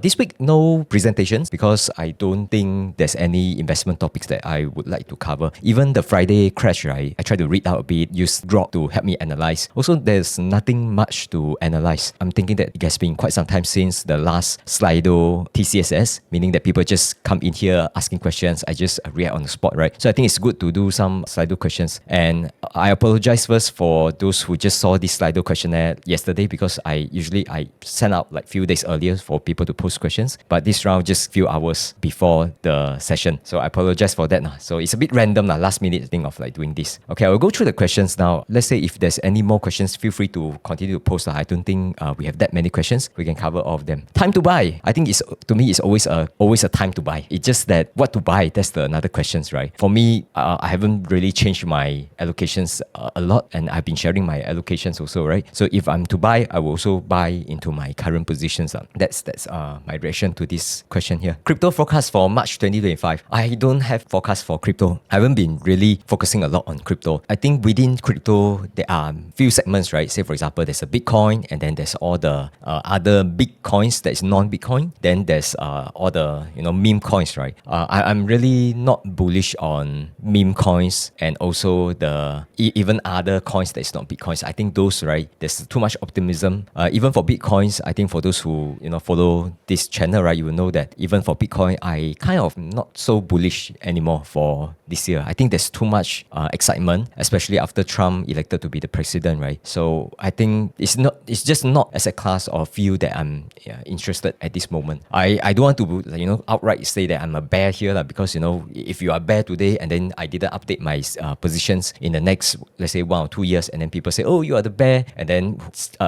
This week, no presentations because I don't think there's any investment topics that I would like to cover. Even the Friday crash, right? I try to read out a bit, use drop to help me analyze. Also, there's nothing much to analyze. I'm thinking that it has been quite some time since the last Slido TCSS, meaning that people just come in here asking questions. I just react on the spot, right? So I think it's good to do some Slido questions. And I apologize first for those who just saw this Slido questionnaire yesterday because I send out like few days earlier for people to post questions, but this round just few hours before the session. So I apologize for that. So it's a bit random, last minute thing of like doing this. Okay, I'll go through the questions now. Let's say if there's any more questions, feel free to continue to post. I don't think we have that many questions. We can cover all of them. Time to buy. I think to me it's always a time to buy. It's just that what to buy, that's the another questions, right? For me, I haven't really changed my allocations a lot, and I've been sharing my allocations also, right? So if I'm to buy, I will also buy into my current positions. That's my reaction to this question here. Crypto forecast for March 2025. I don't have forecast for crypto. I haven't been really focusing a lot on crypto. I think within crypto, there are few segments, right? Say for example, there's a Bitcoin, and then there's all the other big coins that is non-Bitcoin. Then there's all the meme coins, right? I'm really not bullish on meme coins and also the even other coins that is not Bitcoins. I think those, right? There's too much optimism. Even for Bitcoins, I think for those who follow this channel, right, you will know that even for Bitcoin, I kind of not so bullish anymore for this year. I think there's too much excitement, especially after Trump elected to be the president, right? So I think it's just not as a class or field that I'm interested at this moment. I don't want to outright say that I'm a bear here because if you are bear today and then I didn't update my positions in the next, let's say 1 or 2 years, and then people say, oh, you are the bear, and then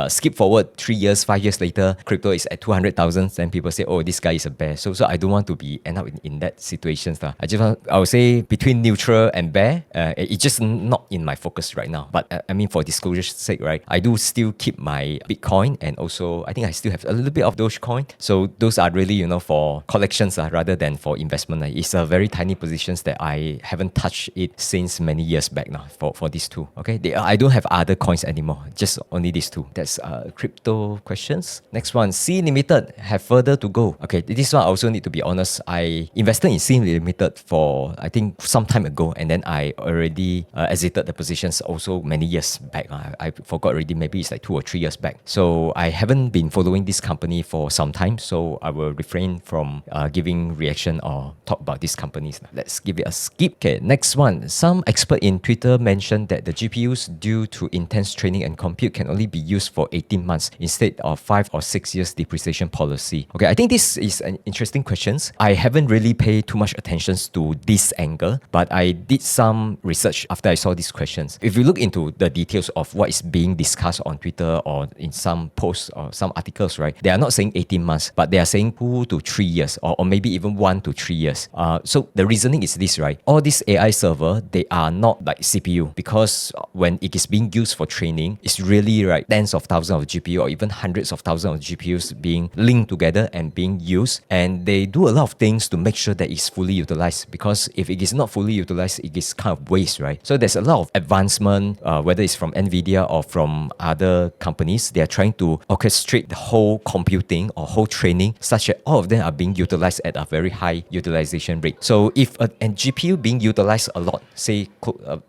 skip forward 3 years, 5 years later, crypto is at 200,000, then people say, oh, this guy is a bear. So I don't want to end up in that situation. I would say between neutral and bear, it's just not in my focus right now. But I mean, for disclosure's sake, right, I do still keep my Bitcoin, and also I think I still have a little bit of Dogecoin. So those are really, for collections rather than for investment. It's a very tiny positions that I haven't touched it since many years back now for these two. Okay, I don't have other coins anymore, just only these two. That's crypto questions. Next one, C Limited have further to go. Okay, this one I also need to be honest. I invested in C Limited for I think some time ago, and then I already exited the positions also many years back. I forgot already, maybe it's like 2 or 3 years back. So I haven't been following this company for some time, so I will refrain from giving reaction or talk about these companies. Let's give it a skip. Okay, next one. Some expert in Twitter mentioned that the GPUs due to intense training and compute can only be used for 18 months instead of 5 or 6 years depreciation policy. Okay, I think this is an interesting question. I haven't really paid too much attention to this angle, but I did some research after I saw these questions. If you look into the details of what is being discussed on Twitter or in some posts or some articles, right, they are not saying 18 months, but they are saying 2 to 3 years or maybe even 1 to 3 years. So the reasoning is this, right? All these AI server, they are not like CPU, because when it is being used for training, it's really right tens of thousands of GPU or even hundreds of thousands of GPUs being linked together and being used, and they do a lot of things to make sure that it's fully utilized, because if it is not fully utilized, it is kind of waste, right? So there's a lot of advancement, whether it's from Nvidia or from other companies. They are trying to orchestrate the whole computing or whole training such that all of them are being utilized at a very high utilization rate. So if a GPU being utilized a lot, say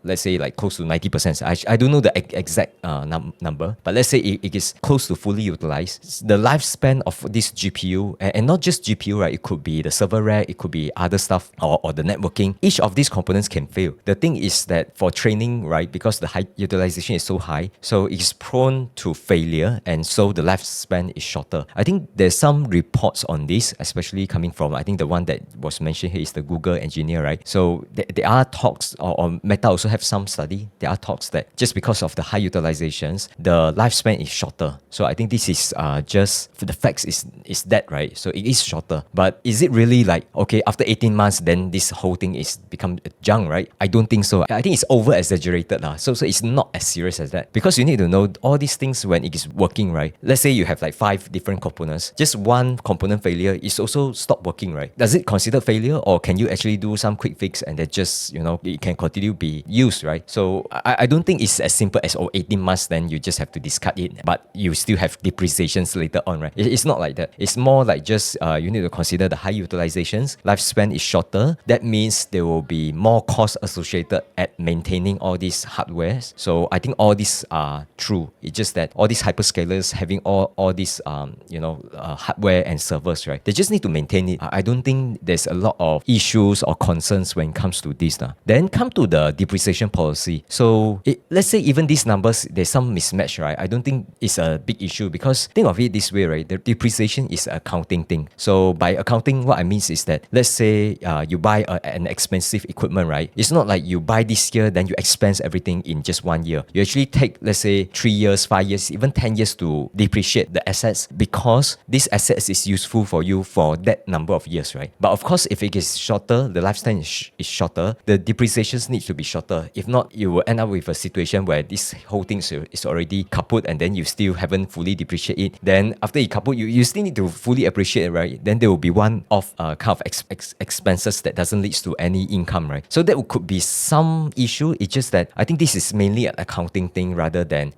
let's say like close to 90%, I don't know the exact number, but let's say it is close to fully utilized, the lifespan of this GPU, and not just GPU, right? It could be the server rack, it could be other stuff or the networking. Each of these components can fail. The thing is that for training, right, because the high utilization is so high, so it's prone to failure, and so the lifespan is shorter. I think there's some reports on this, especially coming from, I think the one that was mentioned here is the Google engineer, right? So there are talks, or Meta also have some study, there are talks that just because of the high utilizations, the lifespan is shorter. So I think this is just, the facts is that, right? So it is shorter. But is it really like, okay, after 18 months, then this whole thing is become junk, right? I don't think so. I think it's over-exaggerated. So it's not as serious as that. Because you need to know all these things when it is working, right? Let's say you have like 5 different components. Just one component failure is also stop working, right? Does it consider failure, or can you actually do some quick fix and then just, it can continue be used, right? So I don't think it's as simple as, 18 months, then you just have to discard it, but you still have depreciations later on, right? It's not like that. it's more like just you need to consider the high utilizations, lifespan is shorter. That means there will be more cost associated at maintaining all these hardwares. So I think all these are true. It's just that all these hyperscalers having all these hardware and servers, right? They just need to maintain it. I don't think there's a lot of issues or concerns when it comes to this. Then come to the depreciation policy. So let's say even these numbers, there's some mismatch, right? I don't think it's a big issue because think of it this way, right? The depreciation is an accounting thing. So by accounting, what I mean is that let's say you buy an expensive equipment, right? It's not like you buy this year, then you expense everything in just 1 year. You actually take, let's say, 3 years, 5 years, even 10 years to depreciate the assets because this assets is useful for you for that number of years, right? But of course, if it is shorter, the lifespan is shorter, the depreciation needs to be shorter. If not, you will end up with a situation where this whole thing is already kaput and then you still haven't fully depreciate it. Then after you kaput, you still need to fully appreciate it, right? Then there will be one-off kind of expenses that doesn't lead to any income, right? So that could be some issue. It's just that I think this is mainly an accounting thing rather than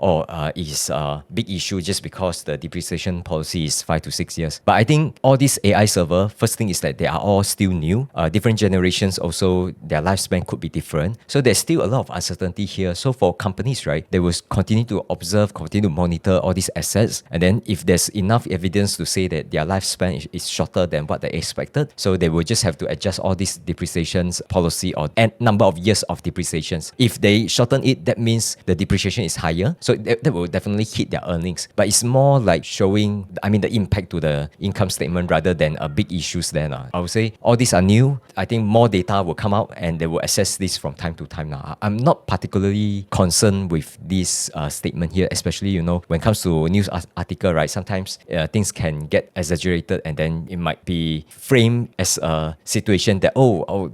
it's a big issue just because the depreciation policy is 5 to 6 years. But I think all these AI server, first thing is that they are all still new. Different generations also, their lifespan could be different. So there's still a lot of uncertainty here. So for companies, right, they will continue to observe, continue to monitor all these assets. And then if there's enough evidence to say that their lifespan is shorter than what they expected, so they will just have to adjust all these depreciations policy or number of years of depreciations. If they shorten it, that means the depreciation is higher. So that will definitely hit their earnings. But it's more like showing, the impact to the income statement rather than a big issues then. I would say all these are new. I think more data will come out and they will assess this from time to time now. I'm not particularly concerned with this statement here, especially, when it comes to news article, right? Sometimes things can get exaggerated and then it might be framed as a situation that,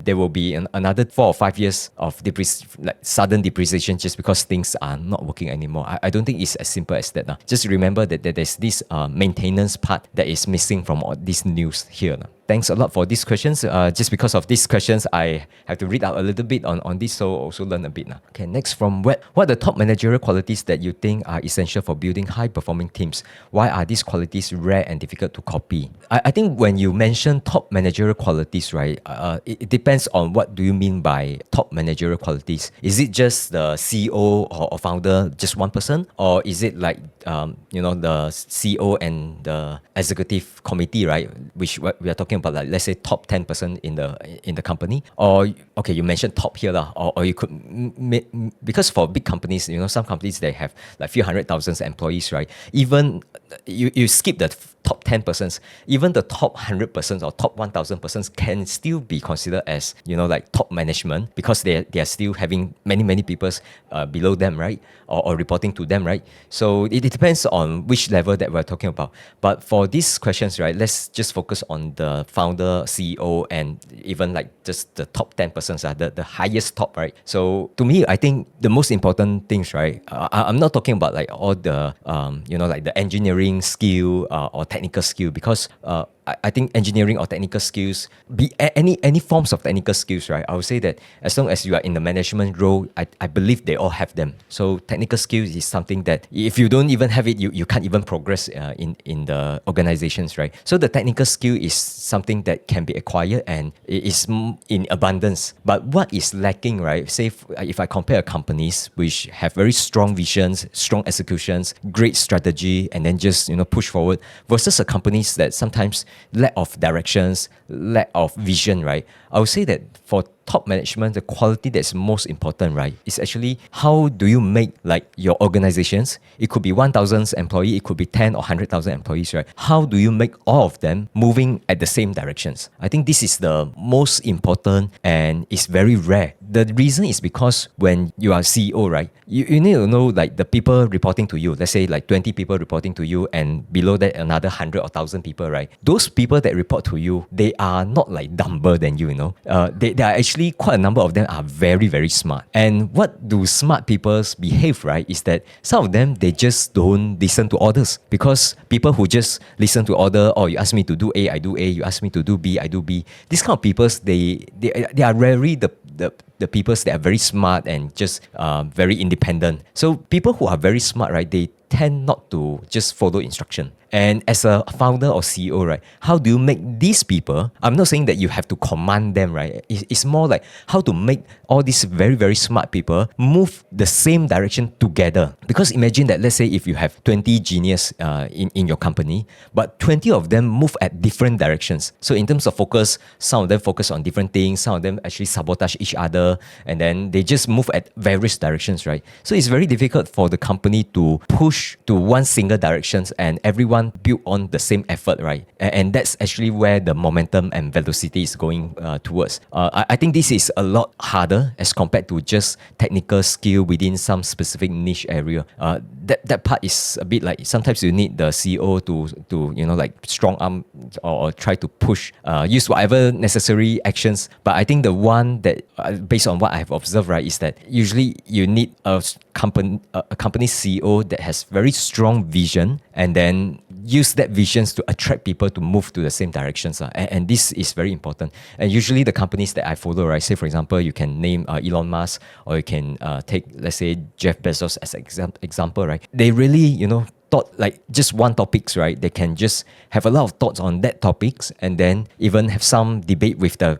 there will be another 4 or 5 years of sudden depreciation just because things are not working anymore. I don't think it's as simple as that. Just remember that there's this maintenance part that is missing from all this news here. Thanks a lot for these questions. Just because of these questions, I have to read out a little bit on this, so also learn a bit. Okay, next from what are the top managerial qualities that you think are essential for building high-performing teams? Why are these qualities rare and difficult to copy? I think when you mention top managerial qualities, right, it depends on what do you mean by top managerial qualities. Is it just the CEO or founder, just one person? Or is it like, the CEO and the executive committee, right, which we are talking about, like let's say top 10% in the company, or okay, you mentioned top here or you could because for big companies, some companies they have like few 100,000 employees, right? Even you skip the top 10%, even the top 100% or top 1,000% can still be considered as like top management because they are still having many people below them, right, or reporting to them, right? So it depends on which level that we're talking about. But for these questions, right, let's just focus on the founder, CEO, and even like just the top 10% are the highest top, right? So to me, I think the most important things, right, I'm not talking about like all the like the engineering skill or technical skill, because I think engineering or technical skills, be any forms of technical skills, right? I would say that as long as you are in the management role, I believe they all have them. So technical skills is something that if you don't even have it, you can't even progress in the organizations, right? So the technical skill is something that can be acquired and it is in abundance. But what is lacking, right? Say if I compare companies which have very strong visions, strong executions, great strategy, and then just push forward, versus a companies that sometimes lack of directions, lack of vision, right? I would say that for top management, the quality that's most important, right, is actually how do you make like your organizations, it could be 1,000 employees, it could be 10 or 100,000 employees, right? How do you make all of them moving at the same directions? I think this is the most important and it's very rare. The reason is because when you are CEO, right, you need to know like the people reporting to you, let's say like 20 people reporting to you and below that another 100 or 1,000 people, right? Those people that report to you, they are not like dumber than you, they are actually quite a number of them are very, very smart. And what do smart people behave, right, is that some of them, they just don't listen to orders, because people who just listen to order, you ask me to do A, I do A, you ask me to do B, I do B. These kind of people, they are rarely the people that are very smart and just very independent. So people who are very smart, right, they tend not to just follow instruction. And as a founder or CEO, right, how do you make these people, I'm not saying that you have to command them, right? It's more like how to make all these very, very smart people move the same direction together. Because imagine that, let's say if you have 20 genius in your company, but 20 of them move at different directions. So in terms of focus, some of them focus on different things, some of them actually sabotage each other, and then they just move at various directions, right? So it's very difficult for the company to push to one single directions and everyone build on the same effort, right? And that's actually where the momentum and velocity is going towards. I think this is a lot harder as compared to just technical skill within some specific niche area. That part is a bit like sometimes you need the CEO to like strong arm or try to push, use whatever necessary actions. But I think the one that based on what I have observed, right, is that usually you need a company CEO that has very strong vision and then use that visions to attract people to move to the same directions. And this is very important. And usually the companies that I follow, right, say for example, you can name Elon Musk, or you can take, let's say, Jeff Bezos as an example, right? They really, thought like just one topics, right? They can just have a lot of thoughts on that topics and then even have some debate with the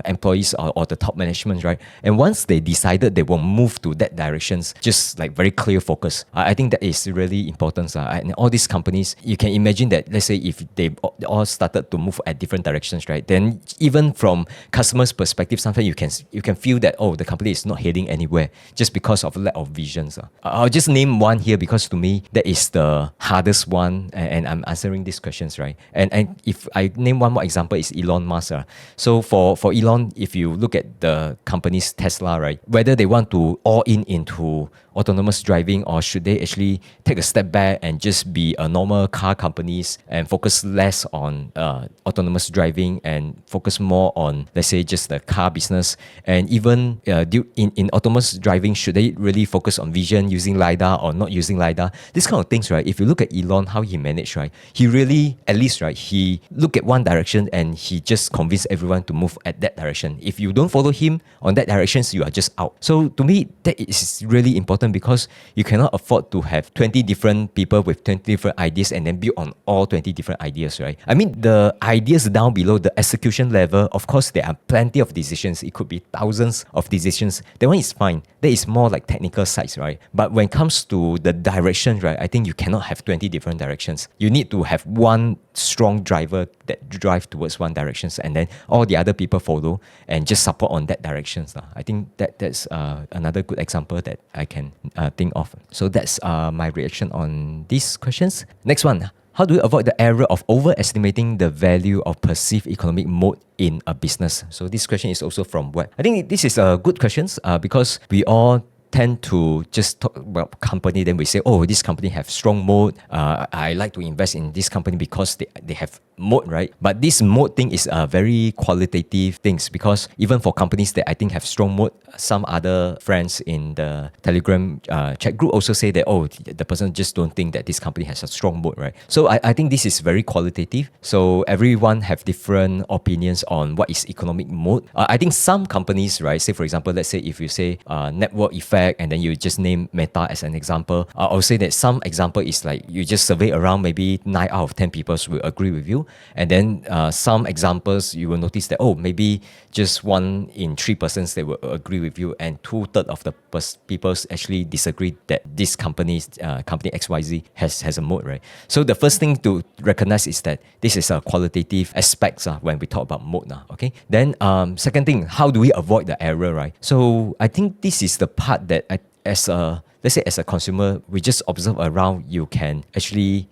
employees or the top management, right? And once they decided they will move to that directions, just like very clear focus. I think that is really important. And all these companies, you can imagine that, let's say if they all started to move at different directions, right? Then even from customers' perspective, sometimes you can feel that, the company is not heading anywhere just because of lack of visions. I'll just name one here because to me, that is the hardest one. And I'm answering these questions, right? And if I name one more example, is Elon Musk. So for Elon, if you look at the company's Tesla, right, whether they want to all into autonomous driving or should they actually take a step back and just be a normal car companies and focus less on autonomous driving and focus more on, let's say, just the car business. And even in autonomous driving, should they really focus on vision using LiDAR or not using LiDAR? These kind of things, right? If you look at Elon, how he managed, right, he really, at least, right, he looked at one direction and he just convinced everyone to move at that direction. If you don't follow him on that direction, you are just out. So to me, that is really important because you cannot afford to have 20 different people with 20 different ideas and then build on all 20 different ideas, right? I mean, the ideas down below, the execution level, of course, there are plenty of decisions. It could be thousands of decisions. That one is fine. That is more like technical sides, right? But when it comes to the direction, right, I think you cannot have 20 different directions. You need to have one strong driver that drive towards one direction and then all the other people follow and just support on that direction. I think that's another good example that I can think of. So that's my reaction on these questions. Next one. How do we avoid the error of overestimating the value of perceived economic moat in a business? So this question is also from Web. I think this is a good question because we all tend to just talk about company, then we say, this company have strong moat. I like to invest in this company because they have moat, right? But this moat thing is a very qualitative things because even for companies that I think have strong moat, some other friends in the Telegram chat group also say that, the person just don't think that this company has a strong moat, right? So I think this is very qualitative. So everyone have different opinions on what is economic moat. I think some companies, right, say for example, let's say if you say network effect and then you just name Meta as an example, I'll say that some example is like you just survey around, maybe 9 out of 10 people will agree with you. And then some examples, you will notice that, maybe just 1 in 3 persons they will agree with you, and 2/3 of the people actually disagree that this company XYZ has a moat, right? So the first thing to recognize is that this is a qualitative aspects when we talk about moat. Okay. Then second thing, how do we avoid the error, right? So I think this is the part that let's say as a consumer, we just observe around, you can actually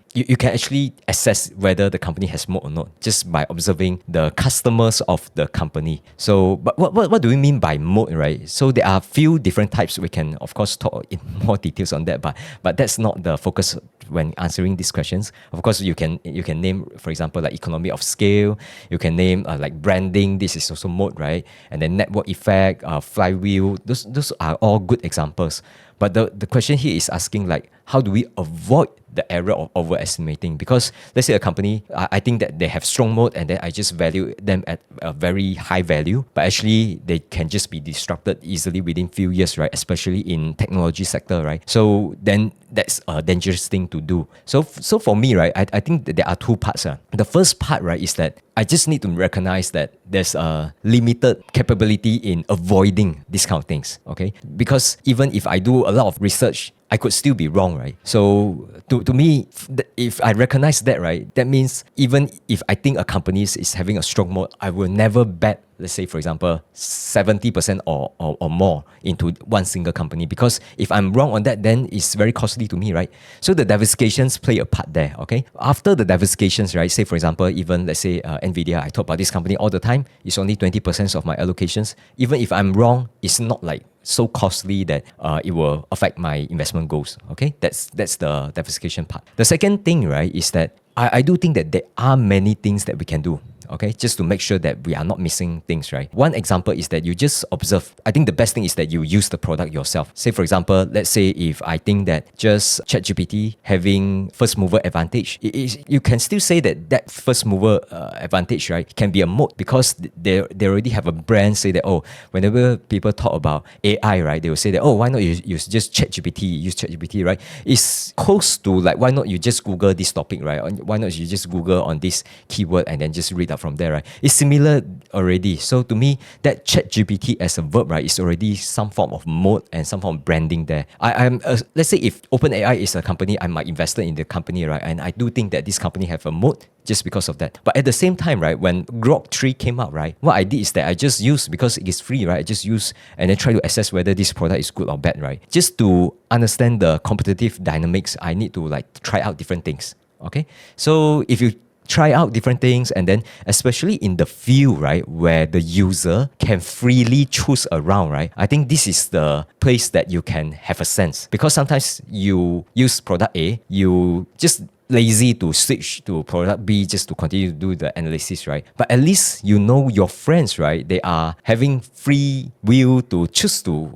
assess whether the company has moat or not just by observing the customers of the company. So, but what do we mean by moat, right? So there are a few different types. We can of course talk in more details on that, but that's not the focus when answering these questions. Of course, you can name, for example, like economy of scale. You can name like branding. This is also moat, right? And then network effect, flywheel. Those are all good examples. But the question here is asking like, how do we avoid the error of overestimating? Because let's say a company, I think that they have strong moat and then I just value them at a very high value, but actually they can just be disrupted easily within few years, right? Especially in technology sector, right? So then that's a dangerous thing to do. So for me, right, I think that there are two parts. The first part, right, is that I just need to recognize that there's a limited capability in avoiding these kind of things, okay? Because even if I do a lot of research, I could still be wrong, right? So to me, if I recognize that, right, that means even if I think a company is having a strong moat, I will never bet, let's say, for example, 70% or more into one single company. Because if I'm wrong on that, then it's very costly to me, right? So the diversifications play a part there, okay? After the diversifications, right, say, for example, even let's say Nvidia, I talk about this company all the time, it's only 20% of my allocations. Even if I'm wrong, it's not like so costly that it will affect my investment goals. Okay, that's the diversification part. The second thing, right, is that I do think that there are many things that we can do. Okay, just to make sure that we are not missing things, right? One example is that you just observe. I think the best thing is that you use the product yourself. Say, for example, let's say if I think that just ChatGPT having first mover advantage, you can still say that first mover advantage, right, can be a moat because they already have a brand. Say that, oh, whenever people talk about AI, right, they will say that, oh, why not you use just use ChatGPT, right? It's close to like, why not you just Google this topic, right? Why not you just Google on this keyword and then just read up from there, right? It's similar already. So to me, that ChatGPT as a verb, right, is already some form of moat and some form of branding there. I'm let's say if OpenAI is a company, I might invest in the company, right? And I do think that this company have a moat just because of that. But at the same time, right, when Grok 3 came out, right, what I did is that I just use, because it is free, right, I just use and then try to assess whether this product is good or bad, right? Just to understand the competitive dynamics, I need to like try out different things, okay? So if you try out different things, and then especially in the field, right, where the user can freely choose around, right, I think this is the place that you can have a sense. Because sometimes you use product A, you just lazy to switch to product B just to continue to do the analysis, right? But at least you know your friends, right? They are having free will to choose to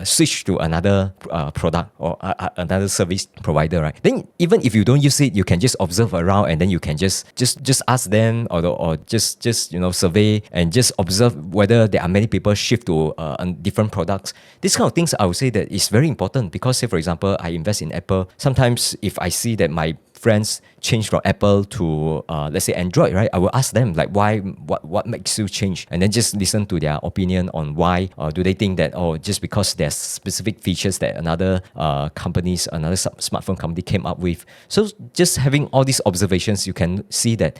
switch to another product or another service provider, right? Then even if you don't use it, you can just observe around and then you can just ask them or just survey and just observe whether there are many people shift to different products. This kind of things I would say that is very important because, say for example, I invest in Apple. Sometimes if I see that my friends change from Apple to let's say Android, right, I will ask them like what makes you change, and then just listen to their opinion on why. Do they think that just because there's specific features that another smartphone company came up with? So just having all these observations, you can see that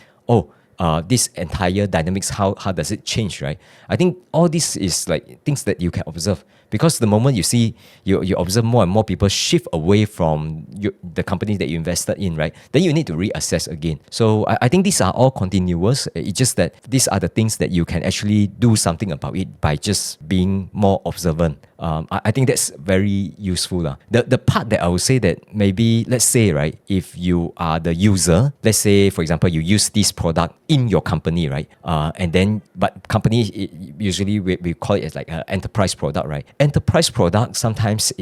this entire dynamics, how does it change, right? I think all this is like things that you can observe. Because the moment you see, you observe more and more people shift away from the companies that you invested in, right? Then you need to reassess again. So I think these are all continuous. It's just that these are the things that you can actually do something about it by just being more observant. I think that's very useful. The part that I would say that maybe, let's say, right, if you are the user, let's say, for example, you use this product in your company, right? But company, usually we call it as like an enterprise product, right? Enterprise product sometimes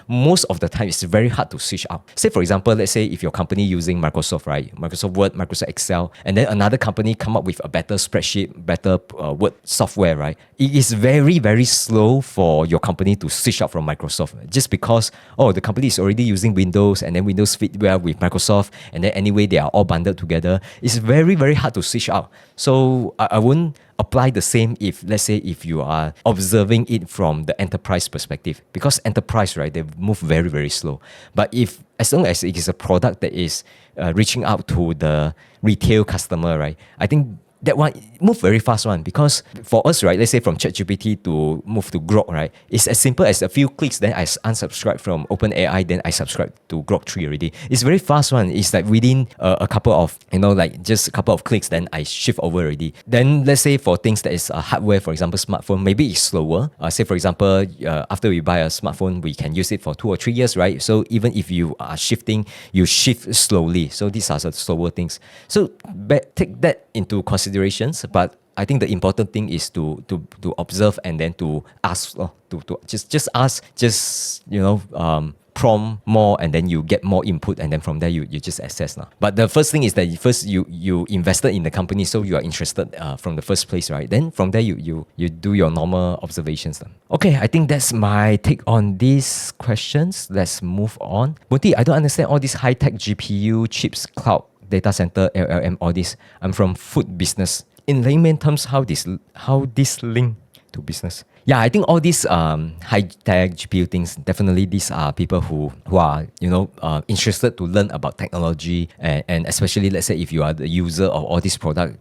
most of the time it's very hard to switch out. Say for example, let's say if your company using Microsoft, right? Microsoft Word, Microsoft Excel, and then another company come up with a better spreadsheet, better Word software, right? It is very, very slow for your company to switch out from Microsoft just because, the company is already using Windows and then Windows fit well with Microsoft, and then anyway, they are all bundled together. It's very, very hard to switch out. So I wouldn't apply the same if, let's say, if you are observing it from the enterprise perspective, because enterprise, right, they move very, very slow. But as long as it is a product that is reaching out to the retail customer, right, I think that one move very fast one, because for us, right, let's say from ChatGPT to move to Grok, right, it's as simple as a few clicks, then I unsubscribe from OpenAI, then I subscribe to Grok 3 already. It's very fast one. It's like within a couple of, just a couple of clicks, then I shift over already. Then let's say for things that is hardware, for example, smartphone, maybe it's slower. Say for example, after we buy a smartphone, we can use it for 2 or 3 years, right? So even if you are shifting, you shift slowly. So these are the slower things. So take that into considerations, but I think the important thing is to observe and then to ask, to just ask, prompt more, and then you get more input, and then from there you just assess now. But the first thing is that first you invested in the company, so you are interested from the first place, right? Then from there you do your normal observations. Okay, I think that's my take on these questions. Let's move on. Boon Tee, I don't understand all these high-tech GPU, chips, cloud, data center, LLM, all this. I'm from food business. In layman terms, how this link to business? Yeah, I think all these high-tech GPU things, definitely these are people who are, interested to learn about technology, and especially, let's say, if you are the user of all these products,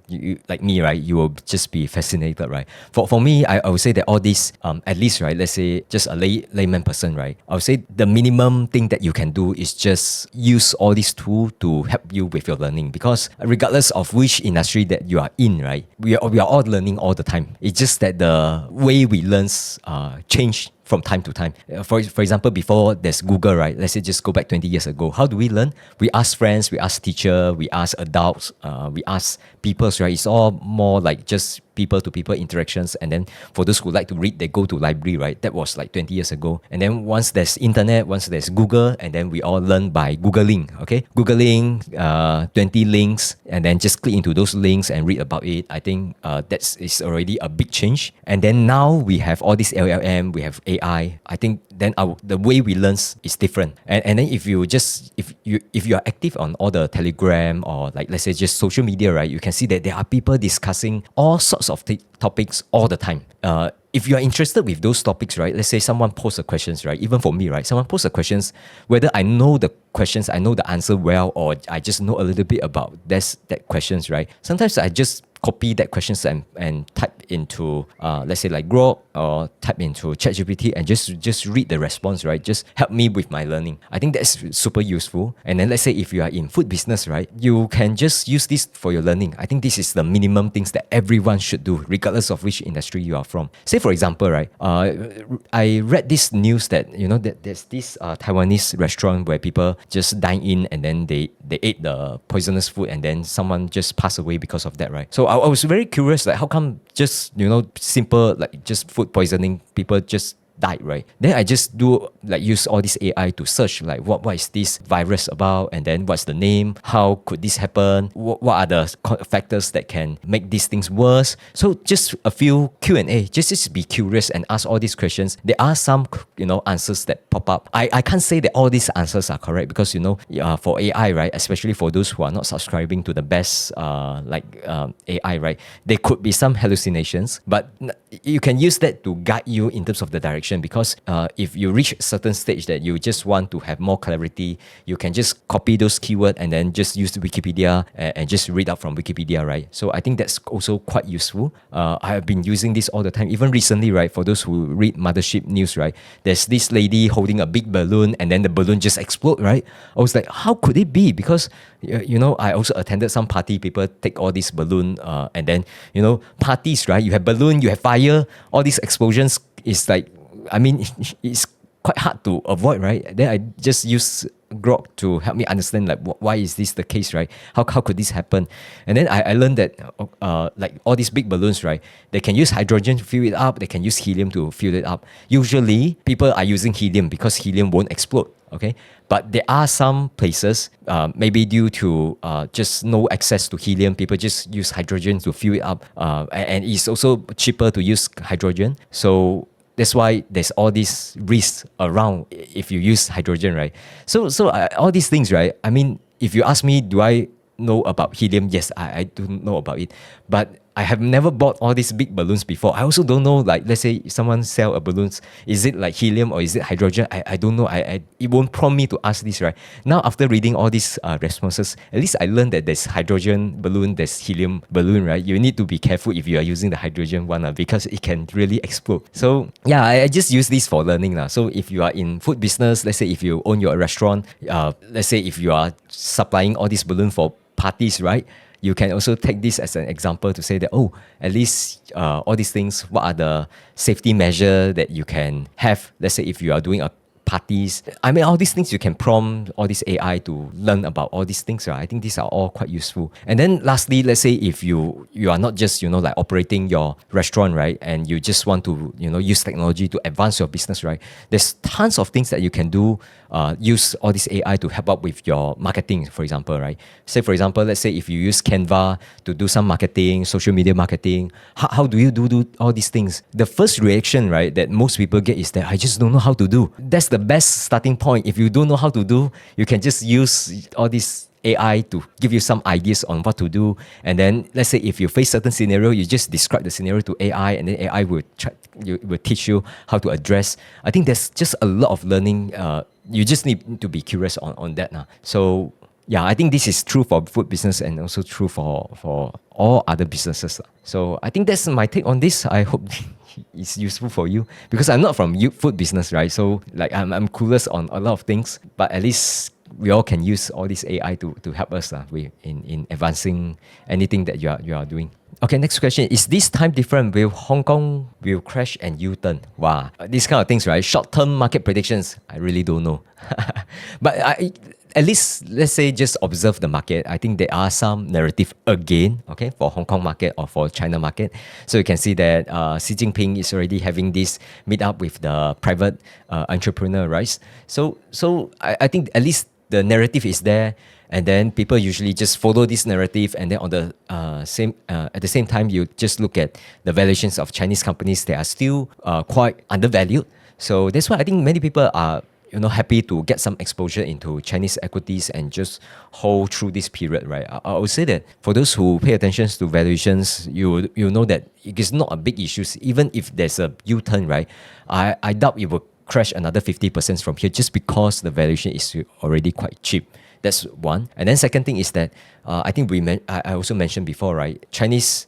like me, right, you will just be fascinated, right? For me, I would say that all these, at least, right, let's say just a layman person, right, I would say the minimum thing that you can do is just use all these tools to help you with your learning, because regardless of which industry that you are in, right, we are all learning all the time. It's just that the way we learn change from time to time. For example, before there's Google, right? Let's say just go back 20 years ago. How do we learn? We ask friends, we ask teacher, we ask adults, we ask people, right? It's all more like just people-to-people interactions. And then for those who like to read, they go to library, right? That was like 20 years ago. And then once there's internet, once there's Google, and then we all learn by Googling, okay? Googling 20 links, and then just click into those links and read about it. I think is already a big change. And then now we have all this LLM, we have AI. I think then the way we learn is different. And then if you are active on all the Telegram or like let's say just social media, right, you can see that there are people discussing all sorts of topics all the time. If you are interested with those topics, right, let's say someone posts a questions, right, even for me, right, someone posts a questions, whether I know the questions, I know the answer well, or I just know a little bit about that questions, right, sometimes I just copy that questions and type into let's say like Grok or type into ChatGPT and just read the response, right? Just help me with my learning. I think that's super useful. And then let's say if you are in food business, right, you can just use this for your learning. I think this is the minimum things that everyone should do, regardless of which industry you are from. Say for example, right, I read this news that that there's this Taiwanese restaurant where people just dine in and then they ate the poisonous food and then someone just passed away because of that, right? So I was very curious, like how come just simple like just food poisoning, people just died, right? Then I just use all this AI to search like what is this virus about, and then what's the name, how could this happen, what are the factors that can make these things worse. So just a few Q&A, just be curious and ask all these questions. There are some answers that pop up. I can't say that all these answers are correct, because for AI, right, especially for those who are not subscribing to the best AI, right, there could be some hallucinations, but you can use that to guide you in terms of the direction. Because if you reach a certain stage that you just want to have more clarity, you can just copy those keywords and then just use Wikipedia and just read out from Wikipedia, right? So I think that's also quite useful. I have been using this all the time. Even recently, right, for those who read Mothership News, right, there's this lady holding a big balloon and then the balloon just explode, right? I was like, how could it be? Because I also attended some party. People take all this balloon and then parties, right? You have balloon, you have fire, all these explosions. Is like, I mean, it's quite hard to avoid, right? Then I just use Grok to help me understand like why is this the case, right? How could this happen? And then I learned that like all these big balloons, right, they can use hydrogen to fill it up, they can use helium to fill it up. Usually people are using helium because helium won't explode, okay? But there are some places, maybe due to just no access to helium, people just use hydrogen to fill it up, and it's also cheaper to use hydrogen. So that's why there's all these risks around if you use hydrogen, right? So all these things, right? I mean, if you ask me, do I know about helium? Yes, I do know about it. But I have never bought all these big balloons before. I also don't know, like, let's say someone sell a balloons, is it like helium or is it hydrogen? I don't know. It won't prompt me to ask this, right? Now, after reading all these responses, at least I learned that there's hydrogen balloon, there's helium balloon, right? You need to be careful if you are using the hydrogen one, because it can really explode. So yeah, I just use this for learning now. So if you are in food business, let's say if you own your restaurant, let's say if you are supplying all these balloon for parties, right? You can also take this as an example to say that, at least all these things, what are the safety measures that you can have? Let's say if you are doing a parties. I mean, all these things you can prompt all this AI to learn about all these things. Right? I think these are all quite useful. And then lastly, let's say if you are not just, like operating your restaurant, right? And you just want to, use technology to advance your business, right? There's tons of things that you can do. Use all this AI to help out with your marketing, for example, right? Say, for example, let's say if you use Canva to do some marketing, social media marketing, how do you do all these things? The first reaction, right, that most people get is that I just don't know how to do. That's the best starting point. If you don't know how to do, you can just use all these AI to give you some ideas on what to do. And then let's say if you face certain scenario, you just describe the scenario to AI, and then AI will teach you how to address. I think there's just a lot of learning. You just need to be curious on that now. So yeah, I think this is true for food business and also true for all other businesses. So I think that's my take on this. I hope it's useful for you, because I'm not from food business, right? So like I'm clueless on a lot of things, but at least we all can use all this AI to help us in advancing anything that you are doing. Okay, next question. Is this time different? Will Hong Kong will crash and U-turn? Wow, these kind of things, right? Short-term market predictions, I really don't know. But at least, let's say, just observe the market. I think there are some narrative again, okay, for Hong Kong market or for China market. So you can see that Xi Jinping is already having this meet up with the private entrepreneur, right? So I think at least the narrative is there, and then people usually just follow this narrative, and then on the at the same time, you just look at the valuations of Chinese companies. They are still quite undervalued. So that's why I think many people are happy to get some exposure into Chinese equities and just hold through this period, right? I would say that for those who pay attention to valuations, you know that it is not a big issue. Even if there's a U-turn, right? I doubt it will crash another 50% from here, just because the valuation is already quite cheap. That's one. And then second thing is that I think I also mentioned before, right? Chinese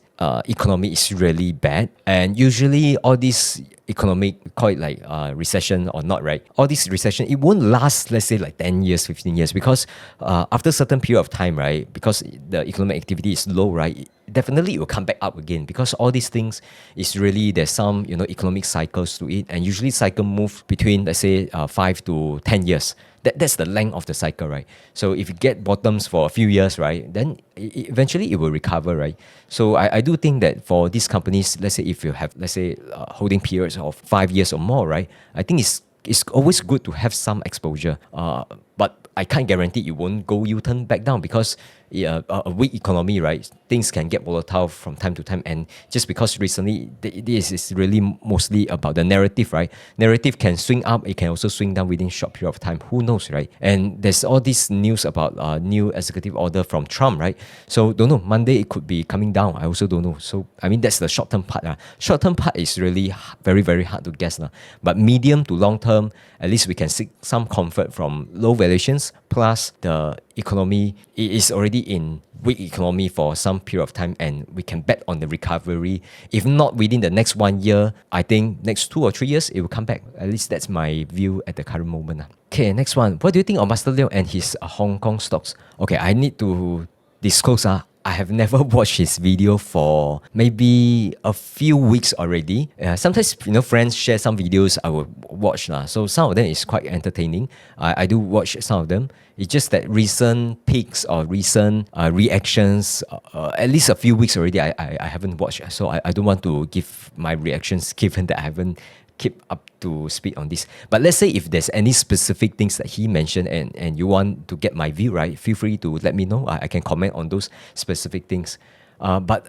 economy is really bad, and usually all these economic, call it like recession or not, right? All this recession, it won't last, let's say like 10 years, 15 years, because after a certain period of time, right, because the economic activity is low, right, definitely it will come back up again, because all these things is really, there's some economic cycles to it, and usually cycle move between, let's say 5 to 10 years. That's the length of the cycle, right? So if you get bottoms for a few years, right, then eventually it will recover, right? So I do think that for these companies, let's say if you have, let's say, holding periods of 5 years or more, right, I think it's always good to have some exposure. But I can't guarantee it won't go U-turn back down, because a weak economy, right, things can get volatile from time to time. And just because recently, this is really mostly about the narrative, right? Narrative can swing up, it can also swing down within a short period of time. Who knows, right? And there's all this news about new executive order from Trump, right? So don't know, Monday it could be coming down. I also don't know. So I mean, that's the short-term part. Short-term part is really very, very hard to guess. But medium to long-term, at least we can seek some comfort from low valuations, plus the economy is already in weak economy for some period of time, and we can bet on the recovery. If not within the next 1 year, I think next 2 or 3 years, it will come back. At least that's my view at the current moment. Okay, next one. What do you think of Master Leong and his Hong Kong stocks? Okay, I need to disclose I have never watched his video for maybe a few weeks already. Sometimes, friends share some videos, I will watch. So some of them is quite entertaining. I do watch some of them. It's just that recent peaks or recent reactions, at least a few weeks already, I haven't watched. So I don't want to give my reactions, given that I haven't keep up to speed on this. But let's say if there's any specific things that he mentioned and you want to get my view, right, feel free to let me know. I can comment on those specific things. But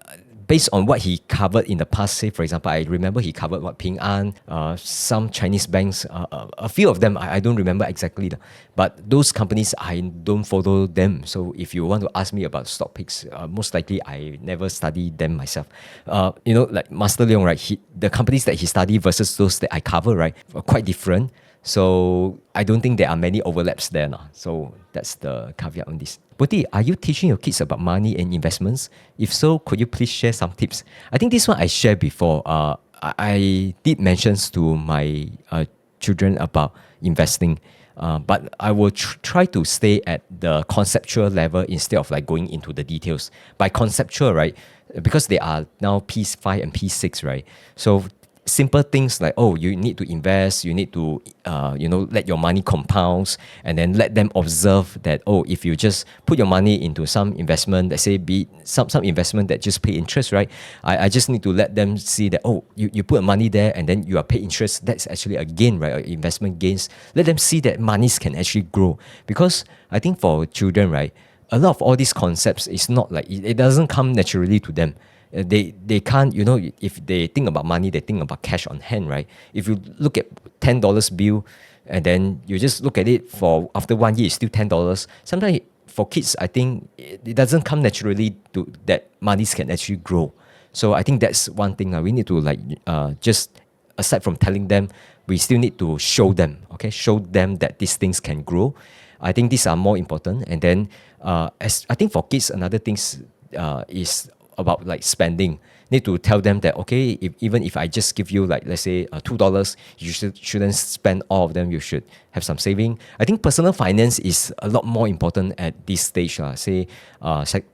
based on what he covered in the past, say for example, I remember he covered Ping An, some Chinese banks, a few of them, I don't remember exactly. But those companies, I don't follow them. So if you want to ask me about stock picks, most likely I never study them myself. Like Master Leong, right, the companies that he studied versus those that I cover, right, are quite different. So I don't think there are many overlaps there now. So that's the caveat on this. Boon Tee, are you teaching your kids about money and investments? If so, could you please share some tips? I think this one I shared before. I did mention to my children about investing. But I will try to stay at the conceptual level instead of like going into the details. By conceptual, right, because they are now P5 and P6, right? So simple things like, oh, you need to invest, you need to, let your money compounds, and then let them observe that, oh, if you just put your money into some investment, let's say be some investment that just pay interest, right? I just need to let them see that, oh, you put money there and then you are paid interest. That's actually a gain, right? Investment gains. Let them see that monies can actually grow. Because I think for children, right, a lot of all these concepts is not like, it doesn't come naturally to them. They can't, if they think about money, they think about cash on hand, right? If you look at $10 bill and then you just look at it for after 1 year, it's still $10. Sometimes for kids, I think it doesn't come naturally to that monies can actually grow. So I think that's one thing we need to just aside from telling them, we still need to show them, okay? Show them that these things can grow. I think these are more important. And then as I think for kids, another thing is about like spending. Need to tell them that, okay, even if I just give you like, let's say $2, you shouldn't spend all of them. You should have some saving. I think personal finance is a lot more important at this stage, say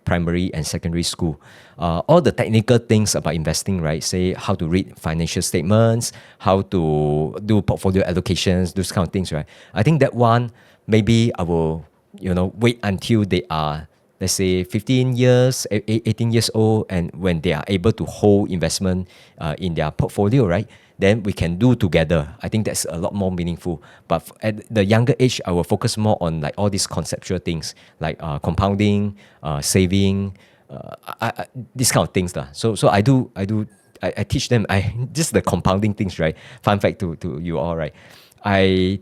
primary and secondary school. All the technical things about investing, right? Say how to read financial statements, how to do portfolio allocations, those kind of things, right? I think that one, maybe I will, wait until they are, let's say 15 years, 18 years old, and when they are able to hold investment in their portfolio, right? Then we can do together. I think that's a lot more meaningful. But at the younger age, I will focus more on like all these conceptual things like compounding, saving, these kind of things. So I teach them, just the compounding things, right? Fun fact to you all, right? I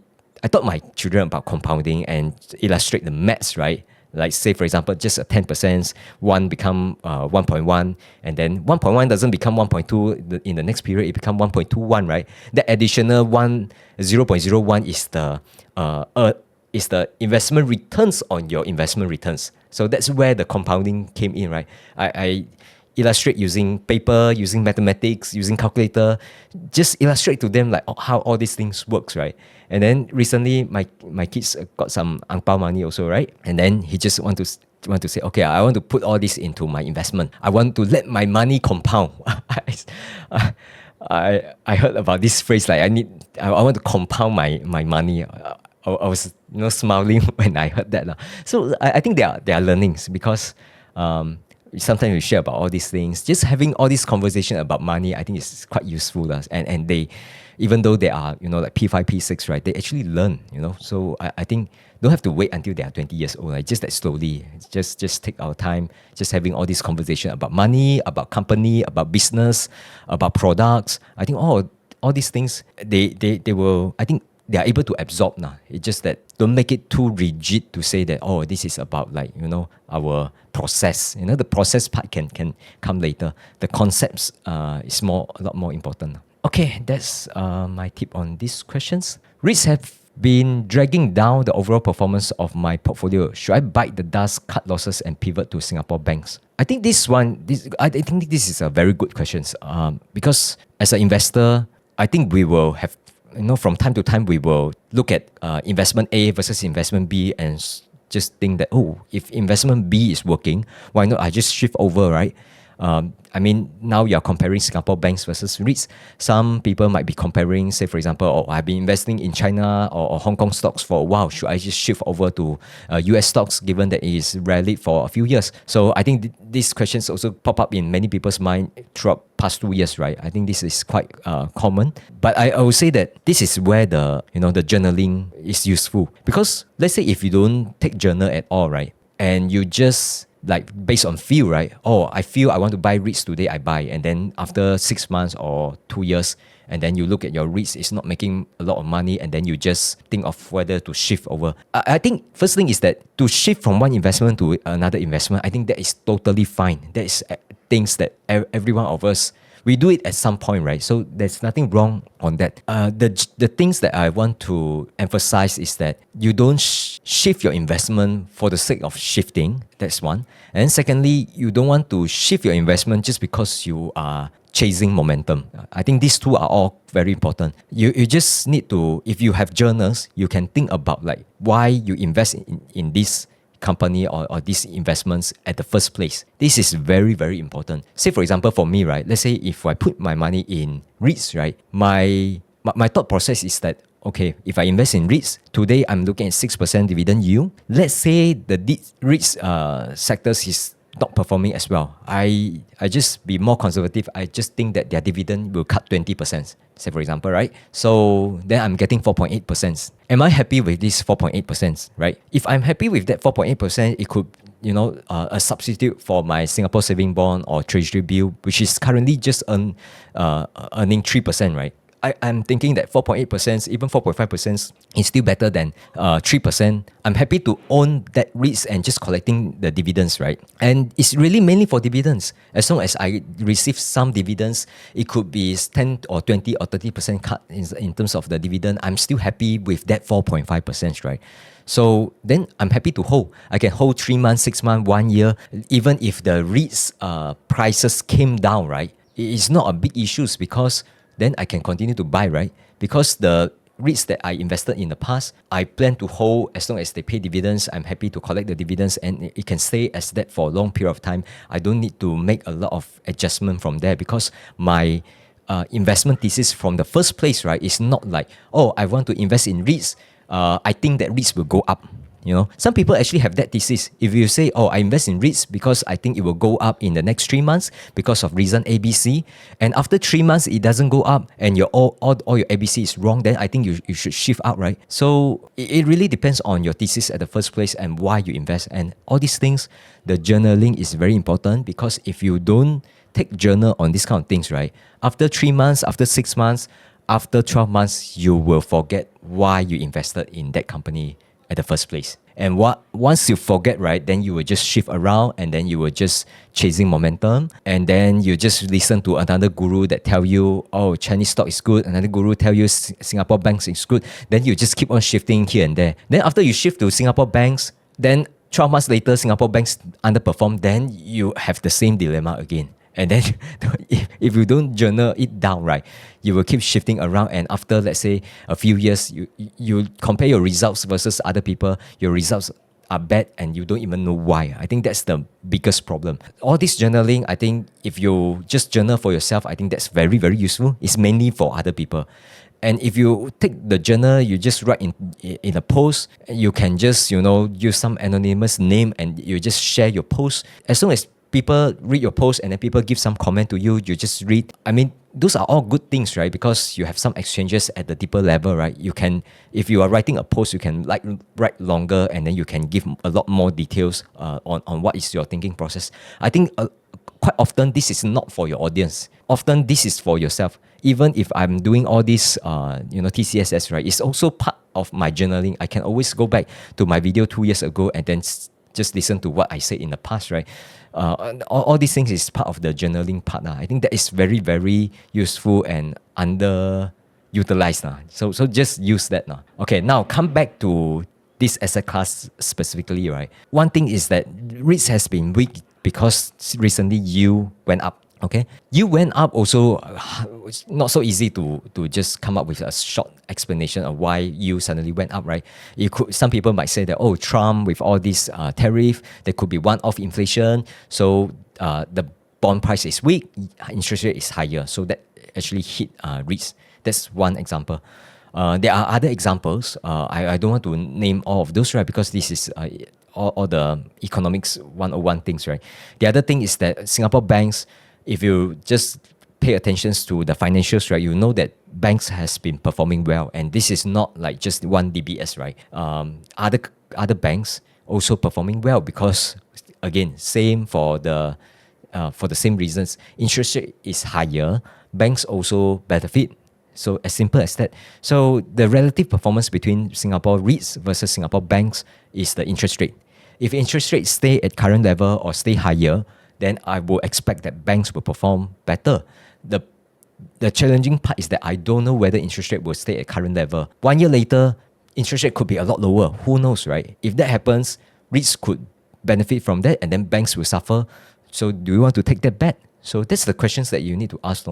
taught my children about compounding and illustrate the maths, right? Like say, for example, just a 10%, 1 become 1.1, and then 1.1 doesn't become 1.2 in the next period, it become 1.21, right? The additional 0.01 is the investment returns on your investment returns. So that's where the compounding came in, right? I illustrate using paper, using mathematics, using calculator, just illustrate to them like how all these things works, right? And then recently my kids got some ang pao money also, right? And then he just want to say, okay, I want to put all this into my investment. I want to let my money compound. I heard about this phrase like I want to compound my money. I was smiling when I heard that. So I think there are learnings because sometimes we share about all these things. Just having all these conversation about money, I think is quite useful. And they, even though they are, like P5, P6, right, they actually learn, So I think don't have to wait until they are 20 years old. Just that slowly, just take our time, just having all this conversation about money, about company, about business, about products. I think all these things, they will, I think they are able to absorb now. It's just that don't make it too rigid to say that, this is about like, our process. The process part can come later. The concepts is a lot more important. Okay, that's my tip on these questions. REITs have been dragging down the overall performance of my portfolio. Should I bite the dust, cut losses, and pivot to Singapore banks? I think I think this is a very good question. Because as an investor, I think we will have, from time to time, we will look at investment A versus investment B and just think that, if investment B is working, why not I just shift over, right? Now you're comparing Singapore banks versus REITs. Some people might be comparing, say, for example, I've been investing in China or Hong Kong stocks for a while. Should I just shift over to US stocks given that it is rallied for a few years? So I think these questions also pop up in many people's mind throughout past 2 years, right? I think this is quite common. But I would say that this is where the journaling is useful. Because let's say if you don't take journal at all, right? And you just like based on feel, right? I feel I want to buy REITs today, I buy. And then after 6 months or 2 years, and then you look at your REITs, it's not making a lot of money, and then you just think of whether to shift over. I think first thing is that to shift from one investment to another investment, I think that is totally fine. That is things that every one of us, we do it at some point, right? So there's nothing wrong on that. The things that I want to emphasize is that you don't shift your investment for the sake of shifting. That's one. And secondly, you don't want to shift your investment just because you are chasing momentum. I think these two are all very important. You just need to, if you have journals, you can think about like why you invest in this company or these investments at the first place. This is very, very important. Say, for example, for me, right, let's say if I put my money in REITs, right, my thought process is that, okay, if I invest in REITs, today I'm looking at 6% dividend yield. Let's say the REITs sectors is not performing as well. I just be more conservative. I just think that their dividend will cut 20%, say for example, right? So then I'm getting 4.8%. Am I happy with this 4.8%, right? If I'm happy with that 4.8%, it could, a substitute for my Singapore saving bond or treasury bill, which is currently just earning 3%, right? I'm thinking that 4.8%, even 4.5% is still better than 3%. I'm happy to own that REITs and just collecting the dividends, right? And it's really mainly for dividends. As long as I receive some dividends, it could be 10 or 20 or 30% cut in terms of the dividend. I'm still happy with that 4.5%, right? So then I'm happy to hold. I can hold 3 months, 6 months, 1 year. Even if the REITs prices came down, right? It's not a big issue because then I can continue to buy, right? Because the REITs that I invested in the past, I plan to hold as long as they pay dividends. I'm happy to collect the dividends and it can stay as that for a long period of time. I don't need to make a lot of adjustment from there because my investment thesis from the first place, right, is not like, oh, I want to invest in REITs. I think that REITs will go up. Some people actually have that thesis. If you say, oh, I invest in REITs because I think it will go up in the next 3 months because of reason ABC, and after 3 months it doesn't go up and all your ABC is wrong, then I think you should shift out, right? So it really depends on your thesis at the first place and why you invest. And all these things, the journaling is very important because if you don't take journal on these kind of things, right, after 3 months, after 6 months, after 12 months, you will forget why you invested in that company at the first place. And once you forget, right, then you will just shift around and then you will just chasing momentum, and then you just listen to another guru that tell you, oh, Chinese stock is good, another guru tell you Singapore banks is good, then you just keep on shifting here and there. Then after you shift to Singapore banks, then 12 months later Singapore banks underperform, then you have the same dilemma again. And then if you don't journal it down, right, you will keep shifting around. And after, let's say, a few years, you compare your results versus other people, your results are bad and you don't even know why. I think that's the biggest problem. All this journaling, I think if you just journal for yourself, I think that's very, very useful. It's mainly for other people. And if you take the journal, you just write in a post, you can just, use some anonymous name and you just share your post. As long as people read your post and then people give some comment to you, you just read. I mean, those are all good things, right? Because you have some exchanges at the deeper level, right? You can, if you are writing a post, you can write longer and then you can give a lot more details on what is your thinking process. I think quite often this is not for your audience. Often this is for yourself. Even if I'm doing all this, TCSS, right? It's also part of my journaling. I can always go back to my video 2 years ago and then just listen to what I said in the past, right? All these things is part of the journaling part. I think that is very, very useful and underutilized. So just use that. Okay, now come back to this asset class specifically, right? One thing is that REITs has been weak because recently yield went up. Okay, you went up also. It's not so easy to just come up with a short explanation of why you suddenly went up, right? Some people might say that, oh, Trump with all this tariff, there could be one-off inflation, so the bond price is weak, interest rate is higher, so that actually hit REITs. That's one example. There are other examples. I don't want to name all of those, right? Because this is all the economics 101 things, right? The other thing is that Singapore banks, if you just pay attention to the financials, right, you know that banks has been performing well, and this is not like just one DBS, right? Other banks also performing well because, again, same for the same reasons. Interest rate is higher, banks also benefit. So as simple as that. So the relative performance between Singapore REITs versus Singapore banks is the interest rate. If interest rates stay at current level or stay higher, then I will expect that banks will perform better. The challenging part is that I don't know whether interest rate will stay at current level. 1 year later, interest rate could be a lot lower. Who knows, right? If that happens, REITs could benefit from that and then banks will suffer. So do you want to take that bet? So that's the questions that you need to ask.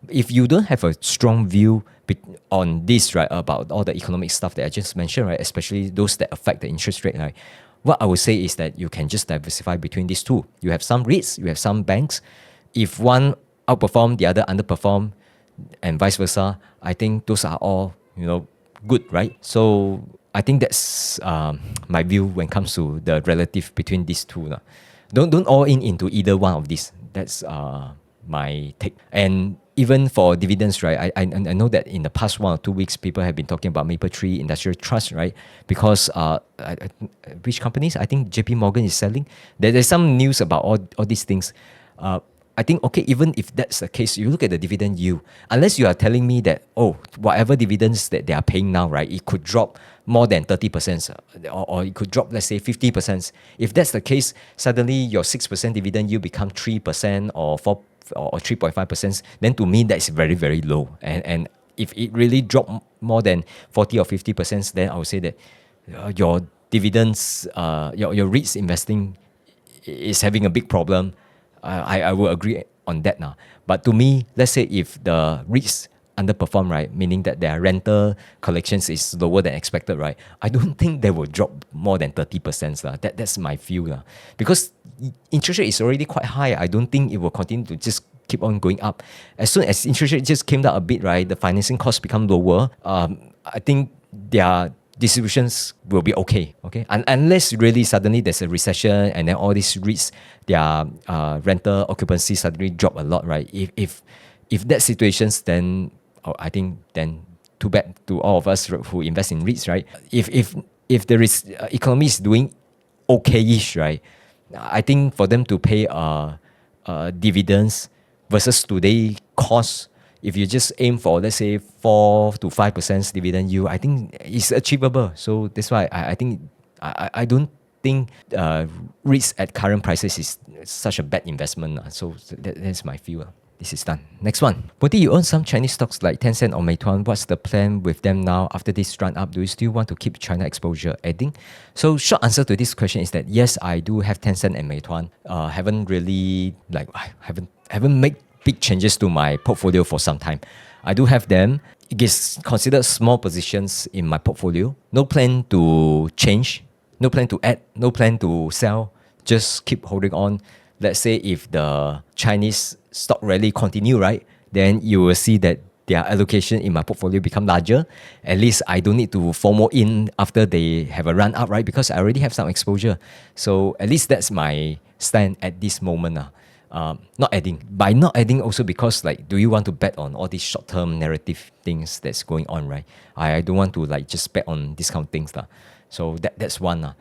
If you don't have a strong view on this, right, about all the economic stuff that I just mentioned, right, especially those that affect the interest rate, right, what I would say is that you can just diversify between these two. You have some REITs, you have some banks. If one outperform, the other underperform, and vice versa, I think those are all, good, right? So I think that's my view when it comes to the relative between these two. Lah. Don't all in into either one of these. That's my take. And even for dividends, right? I know that in the past 1 or 2 weeks, people have been talking about Mapletree Industrial Trust, right? Because which companies? I think JP Morgan is selling. There's some news about all these things. I think, okay, even if that's the case, you look at the dividend yield, unless you are telling me that, whatever dividends that they are paying now, right, it could drop more than 30%, or it could drop, let's say, 50%. If that's the case, suddenly your 6% dividend yield become 3% or 4 or 3.5%, then to me, that's very, very low. And if it really dropped more than 40 or 50%, then I would say that your dividends, your REITs investing is having a big problem. I will agree on that now. But to me, let's say if the REITs underperform, right, meaning that their rental collections is lower than expected, right, I don't think they will drop more than 30%. That's my view. Because interest rate is already quite high. I don't think it will continue to just keep on going up. As soon as interest rate just came down a bit, right, the financing costs become lower. I think their distributions will be okay. Unless really suddenly there's a recession and then all these REITs, their rental occupancy suddenly drop a lot, right? If that situations, then I think then too bad to all of us who invest in REITs, right? If there is economy is doing okay-ish, right? I think for them to pay dividends versus today cost, if you just aim for, let's say, 4 to 5% dividend yield, I think it's achievable. So that's why I think I don't think REITs at current prices is such a bad investment. So that's my view. This is done. Next one. Boon Tee, you own some Chinese stocks like Tencent or Meituan. What's the plan with them now after this run up? Do you still want to keep China exposure adding? So short answer to this question is that yes, I do have Tencent and Meituan. Haven't really I haven't made big changes to my portfolio for some time. I do have them. It is considered small positions in my portfolio. No plan to change, no plan to add, no plan to sell. Just keep holding on. Let's say if the Chinese stock rally continue, right, then you will see that their allocation in my portfolio become larger. At least I don't need to FOMO in after they have a run up, right? Because I already have some exposure. So at least that's my stand at this moment. Not adding. By not adding also because do you want to bet on all these short-term narrative things that's going on, right? I don't want to just bet on discount things. So that's one.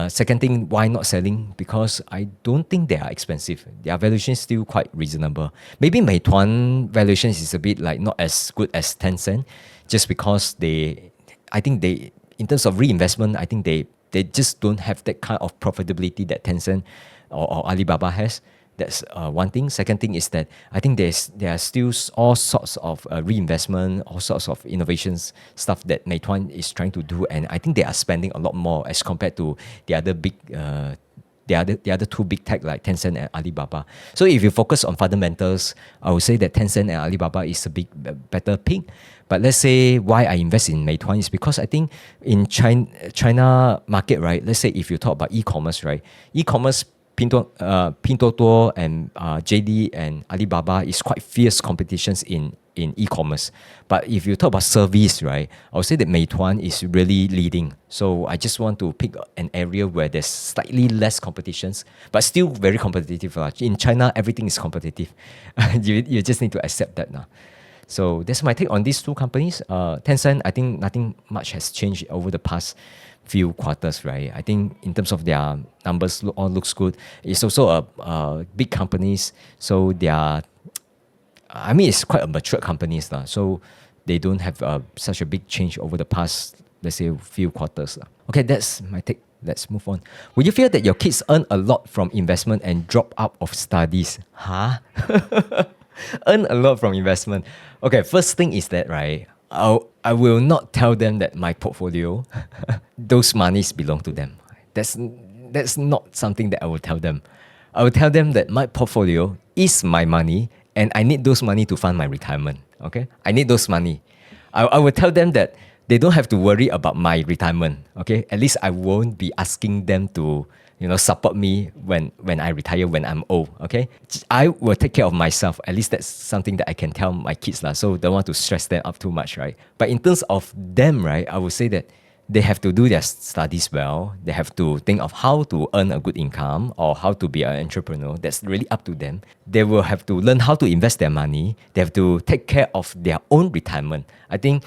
Second thing, why not selling? Because I don't think they are expensive. Their valuation is still quite reasonable. Maybe Meituan valuations is a bit not as good as Tencent, just because in terms of reinvestment, I think they just don't have that kind of profitability that Tencent or Alibaba has. That's one thing. Second thing is that I think there are still all sorts of reinvestment, all sorts of innovations stuff that Meituan is trying to do, and I think they are spending a lot more as compared to the other big, the other two big tech like Tencent and Alibaba. So if you focus on fundamentals, I would say that Tencent and Alibaba is a better pick. But let's say why I invest in Meituan is because I think in China market, right? Let's say if you talk about e-commerce, right? E-commerce Pinduoduo and JD and Alibaba is quite fierce competitions in e-commerce. But if you talk about service, right, I would say that Meituan is really leading. So I just want to pick an area where there's slightly less competitions, but still very competitive. In China, everything is competitive. You just need to accept that now. So that's my take on these two companies. Tencent, I think nothing much has changed over the past few quarters, right? I think in terms of their numbers, all looks good. It's also a big companies, so it's quite a mature companies so they don't have such a big change over the past, let's say, few quarters. Okay, that's my take. Let's move on. Would you feel that your kids earn a lot from investment and drop out of studies? Earn a lot from investment. Okay, first thing is that, right, I will not tell them that my portfolio, those monies belong to them. That's not something that I will tell them. I will tell them that my portfolio is my money and I need those money to fund my retirement. Okay, I need those money. I will tell them that they don't have to worry about my retirement. Okay, at least I won't be asking them to support me when I retire, when I'm old. Okay, I will take care of myself. At least that's something that I can tell my kids lah. So don't want to stress them up too much, right? But in terms of them, right, I would say that they have to do their studies well. They have to think of how to earn a good income or how to be an entrepreneur. That's really up to them. They will have to learn how to invest their money. They have to take care of their own retirement. I think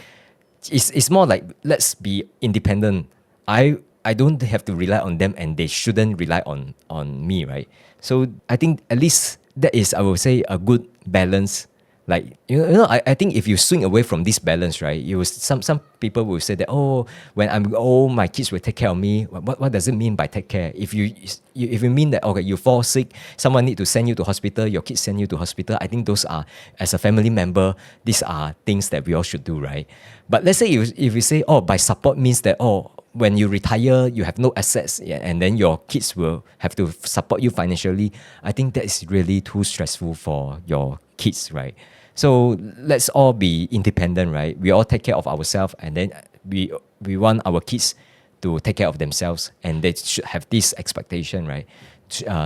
it's more like, let's be independent. I don't have to rely on them, and they shouldn't rely on me, right? So I think at least that is, I would say, a good balance. Like, I think if you swing away from this balance, right, some people will say that, oh, when I'm old, my kids will take care of me. What does it mean by take care? If you mean that, okay, you fall sick, someone need to send you to hospital, your kids send you to hospital, I think those are, as a family member, these are things that we all should do, right? But let's say if you say, oh, by support means that, oh, when you retire, you have no assets, and then your kids will have to support you financially. I think that is really too stressful for your kids, right? So let's all be independent, right? We all take care of ourselves, and then we want our kids to take care of themselves, and they should have this expectation, right?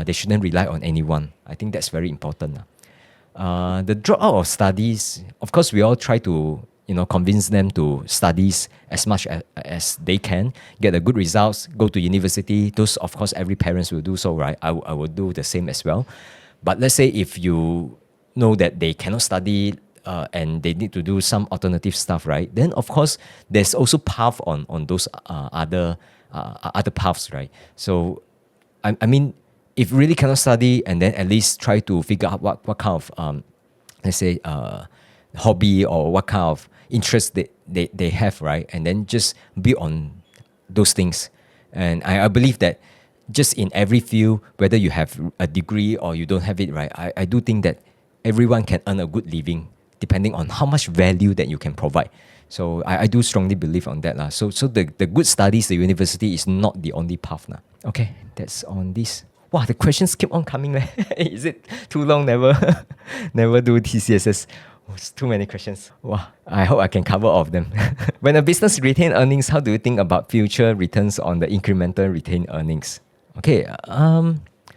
They shouldn't rely on anyone. I think that's very important. The dropout of studies, of course, we all try to convince them to studies as much as they can, get the good results, go to university. Those, of course, every parents will do so, right? I will do the same as well. But let's say if you know that they cannot study and they need to do some alternative stuff, right? Then, of course, there's also path on those other paths, right? So, I mean, if really cannot study, and then at least try to figure out what kind of, let's say, hobby or what kind of interest they have, right? And then just build on those things. And I believe that just in every field, whether you have a degree or you don't have it, right? I do think that everyone can earn a good living depending on how much value that you can provide. So I do strongly believe on that. So the good studies, the university is not the only path. Okay, that's on this. Wow, the questions keep on coming. Is it too long? Never do TCSS. It's too many questions. Wow, I hope I can cover all of them. When a business retain earnings, how do you think about future returns on the incremental retained earnings? Okay,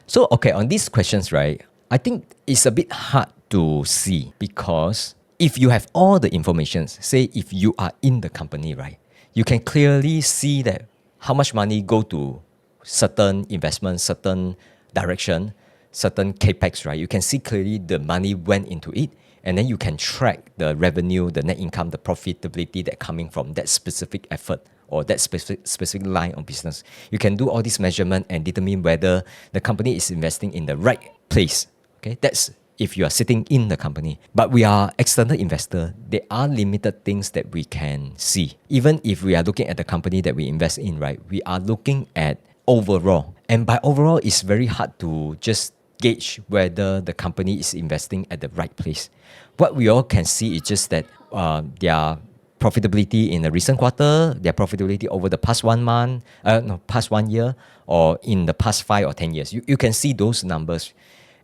so on these questions, right, I think it's a bit hard to see, because if you have all the information, say if you are in the company, right, you can clearly see that how much money go to certain investments, certain direction, certain capex, right? You can see clearly the money went into it, and then you can track the revenue, the net income, the profitability that coming from that specific effort or that specific line of business. You can do all this measurement and determine whether the company is investing in the right place. Okay, that's if you are sitting in the company. But we are external investor. There are limited things that we can see. Even if we are looking at the company that we invest in, right, we are looking at overall. And by overall, it's very hard to just gauge whether the company is investing at the right place. What we all can see is just that their profitability in the recent quarter, their profitability over the past 1 month, past 1 year, or in the past 5 or 10 years. You can see those numbers.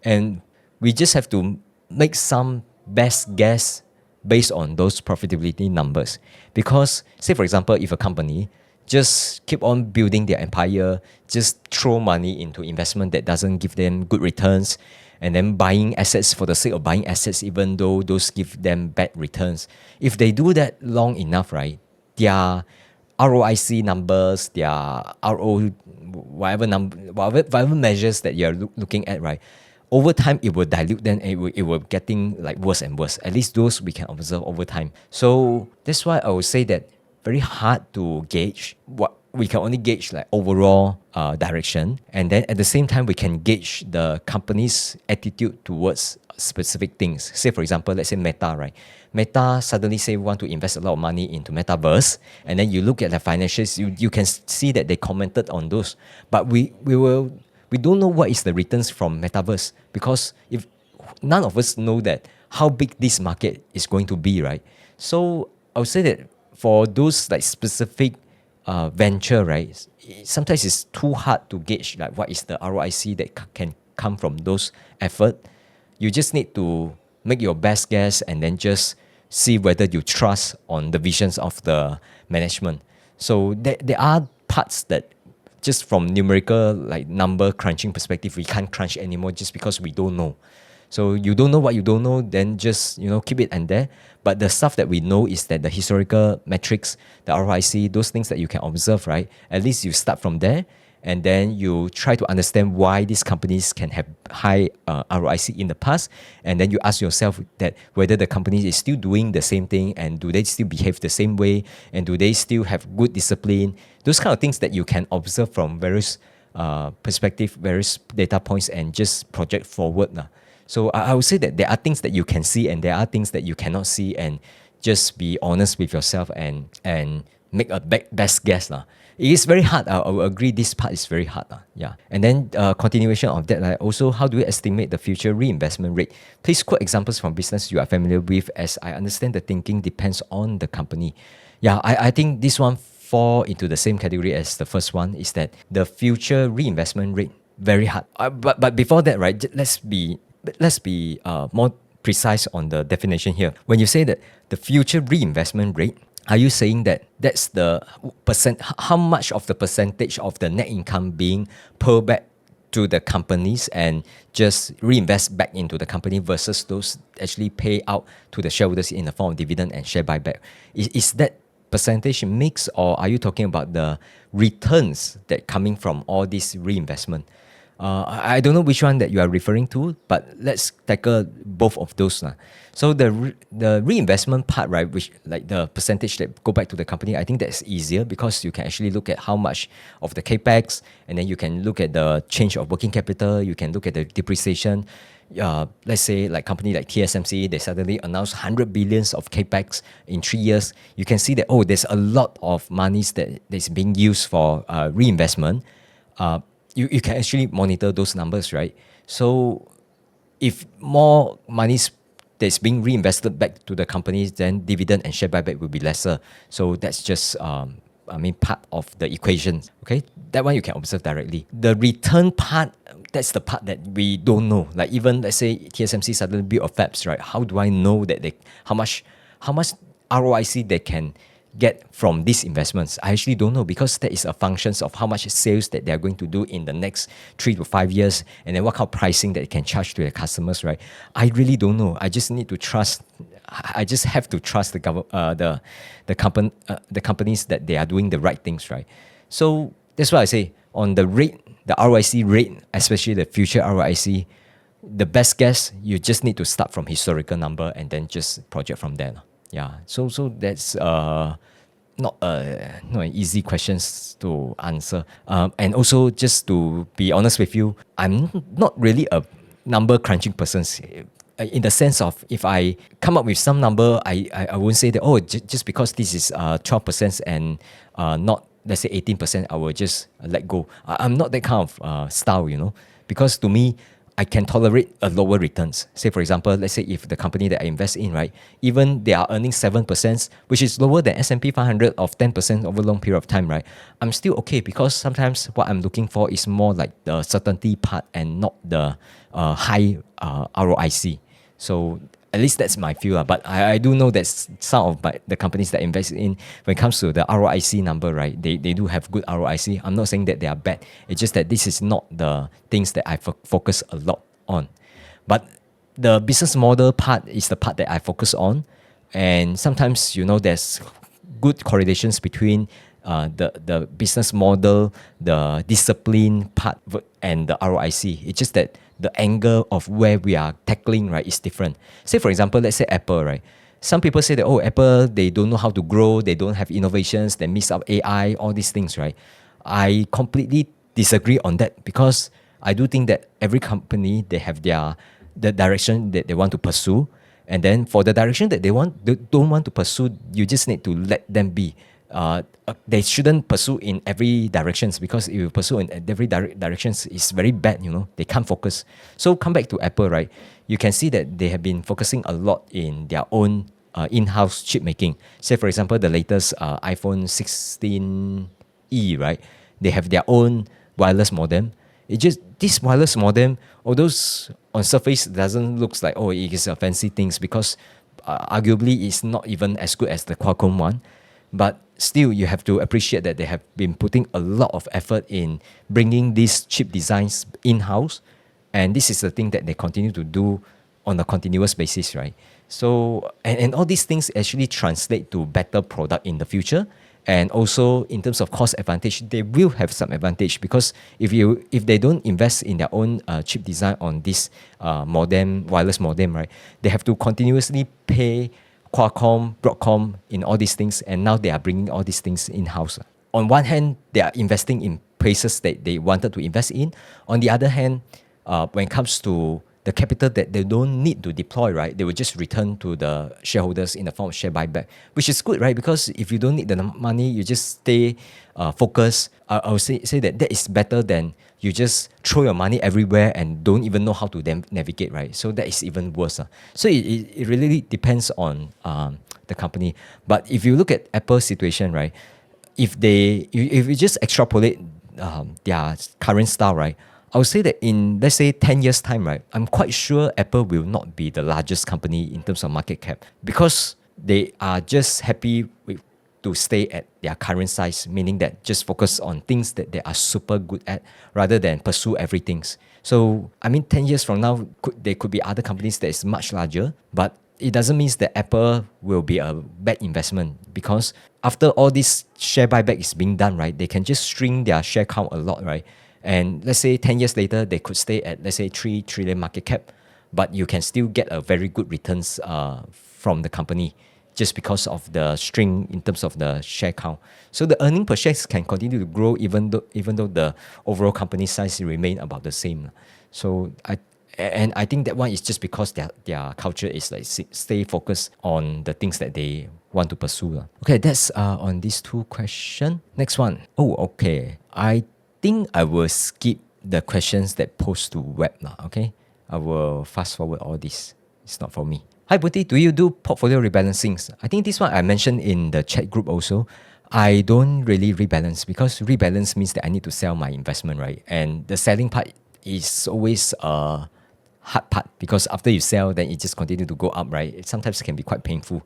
And we just have to make some best guess based on those profitability numbers. Because, say for example, if a company just keep on building their empire, just throw money into investment that doesn't give them good returns, and then buying assets for the sake of buying assets, even though those give them bad returns. If they do that long enough, right, their ROIC numbers, their RO, whatever measures that you're looking at, right, over time it will dilute, then it will getting like worse and worse. At least those we can observe over time. So that's why I would say that very hard to gauge. What we can only gauge like overall direction, and then at the same time we can gauge the company's attitude towards specific things. Say for example, let's say Meta, right? Meta suddenly say want to invest a lot of money into metaverse, and then you look at the financials, you can see that they commented on those, but we don't know what is the returns from metaverse, because if none of us know that how big this market is going to be, right? So I would say that for those like specific venture, right, sometimes it's too hard to gauge like what is the ROIC that can come from those effort. You just need to make your best guess and then just see whether you trust on the visions of the management. So there are parts that just from numerical like number crunching perspective, we can't crunch anymore just because we don't know. So you don't know what you don't know, then just keep it and there. But the stuff that we know is that the historical metrics, the ROIC, those things that you can observe, right? At least you start from there, and then you try to understand why these companies can have high ROIC in the past, and then you ask yourself that whether the company is still doing the same thing, and do they still behave the same way, and do they still have good discipline. Those kind of things that you can observe from various perspective, various data points, and just project forward. So I would say that there are things that you can see and there are things that you cannot see, and just be honest with yourself and make a best guess. It is very hard. I will agree this part is very hard. Yeah. And then continuation of that, also, how do you estimate the future reinvestment rate? Please quote examples from business you are familiar with, as I understand the thinking depends on the company. Yeah, I think this one fall into the same category as the first one, is that the future reinvestment rate, very hard. But before that, right, let's be more precise on the definition here. When you say that the future reinvestment rate, are you saying that that's the how much of the percentage of the net income being pulled back to the companies and just reinvest back into the company versus those actually pay out to the shareholders in the form of dividend and share buyback? Is that percentage mix, or are you talking about the returns that coming from all this reinvestment? I don't know which one that you are referring to, but let's tackle both of those. So the reinvestment part, right, which like the percentage that go back to the company, I think that's easier because you can actually look at how much of the capex, and then you can look at the change of working capital, you can look at the depreciation. Let's say like company like TSMC, they suddenly announce 100 billions of capex in 3 years. You can see that, there's a lot of monies that's being used for reinvestment. You can actually monitor those numbers, right? So if more money that's being reinvested back to the companies, then dividend and share buyback will be lesser. So that's just part of the equation. Okay, that one you can observe directly. The return part, that's the part that we don't know. Like even let's say TSMC suddenly build a fabs, right? How do I know that how much ROIC they can get from these investments? I actually don't know, because that is a function of how much sales that they're going to do in the next 3 to 5 years, and then what kind of pricing that they can charge to their customers, right? I really don't know. I just need to trust. I just have to trust the companies that they are doing the right things, right? So that's why I say on the rate, the ROIC rate, especially the future ROIC, the best guess, you just need to start from historical number and then just project from there. Yeah, so that's not an easy questions to answer. And also, just to be honest with you, I'm not really a number crunching person. In the sense of, if I come up with some number, I won't say that, just because this is 12% and not, let's say, 18%, I will just let go. I'm not that kind of style, because to me, I can tolerate a lower returns. Say, for example, let's say if the company that I invest in, right, even they are earning 7%, which is lower than S&P 500 of 10% over a long period of time, right, I'm still okay, because sometimes what I'm looking for is more like the certainty part and not the high ROIC. So at least that's my view. But I do know that some of the companies that I invest in, when it comes to the ROIC number, right, they do have good ROIC. I'm not saying that they are bad. It's just that this is not the things that I focus a lot on. But the business model part is the part that I focus on. And sometimes, there's good correlations between the business model, the discipline part, and the ROIC. It's just that the angle of where we are tackling, right, is different. Say, for example, let's say Apple, right? Some people say that, Apple, they don't know how to grow, they don't have innovations, they miss out AI, all these things, right? I completely disagree on that, because I do think that every company, they have the direction that they want to pursue. And then for the direction that they don't want to pursue, you just need to let them be. They shouldn't pursue in every directions, because if you pursue in every directions, it's very bad, they can't focus. So come back to Apple, right? You can see that they have been focusing a lot in their own in-house chip making. Say, for example, the latest iPhone 16e, right? They have their own wireless modem. This wireless modem, although on surface doesn't look like, it is a fancy things, because arguably is not even as good as the Qualcomm one. But still, you have to appreciate that they have been putting a lot of effort in bringing these chip designs in-house. And this is the thing that they continue to do on a continuous basis, right? So, and all these things actually translate to better product in the future. And also in terms of cost advantage, they will have some advantage because if they don't invest in their own chip design on this wireless modem, right, they have to continuously pay Qualcomm, Broadcom in all these things, and now they are bringing all these things in-house. On one hand, they are investing in places that they wanted to invest in. On the other hand, when it comes to the capital that they don't need to deploy, right, they will just return to the shareholders in the form of share buyback, which is good, right? Because if you don't need the money, you just stay focused. I would say that is better than you just throw your money everywhere and don't even know how to navigate, right? So that is even worse. So it really depends on the company. But if you look at Apple's situation, right, if you just extrapolate their current style, right, I would say that in, let's say, 10 years' time, right, I'm quite sure Apple will not be the largest company in terms of market cap because they are just happy to stay at their current size, meaning that just focus on things that they are super good at rather than pursue everything. So, I mean, 10 years from now, there could be other companies that is much larger, but it doesn't mean that Apple will be a bad investment because after all this share buyback is being done, right, they can just shrink their share count a lot, right? And let's say 10 years later, they could stay at, let's say, 3 trillion market cap, but you can still get a very good returns from the company just because of the string in terms of the share count. So the earning per share can continue to grow even though the overall company size remain about the same. So I think that one is just because their culture is like stay focused on the things that they want to pursue. Okay, that's on these two questions. Next one. Oh, okay. I think I will skip the questions that post to web now, okay? I will fast forward all this. It's not for me. Hi, Boon Tee, do you do portfolio rebalancings? I think this one I mentioned in the chat group also. I don't really rebalance because rebalance means that I need to sell my investment, right? And the selling part is always a hard part because after you sell, then it just continue to go up, right? It sometimes can be quite painful.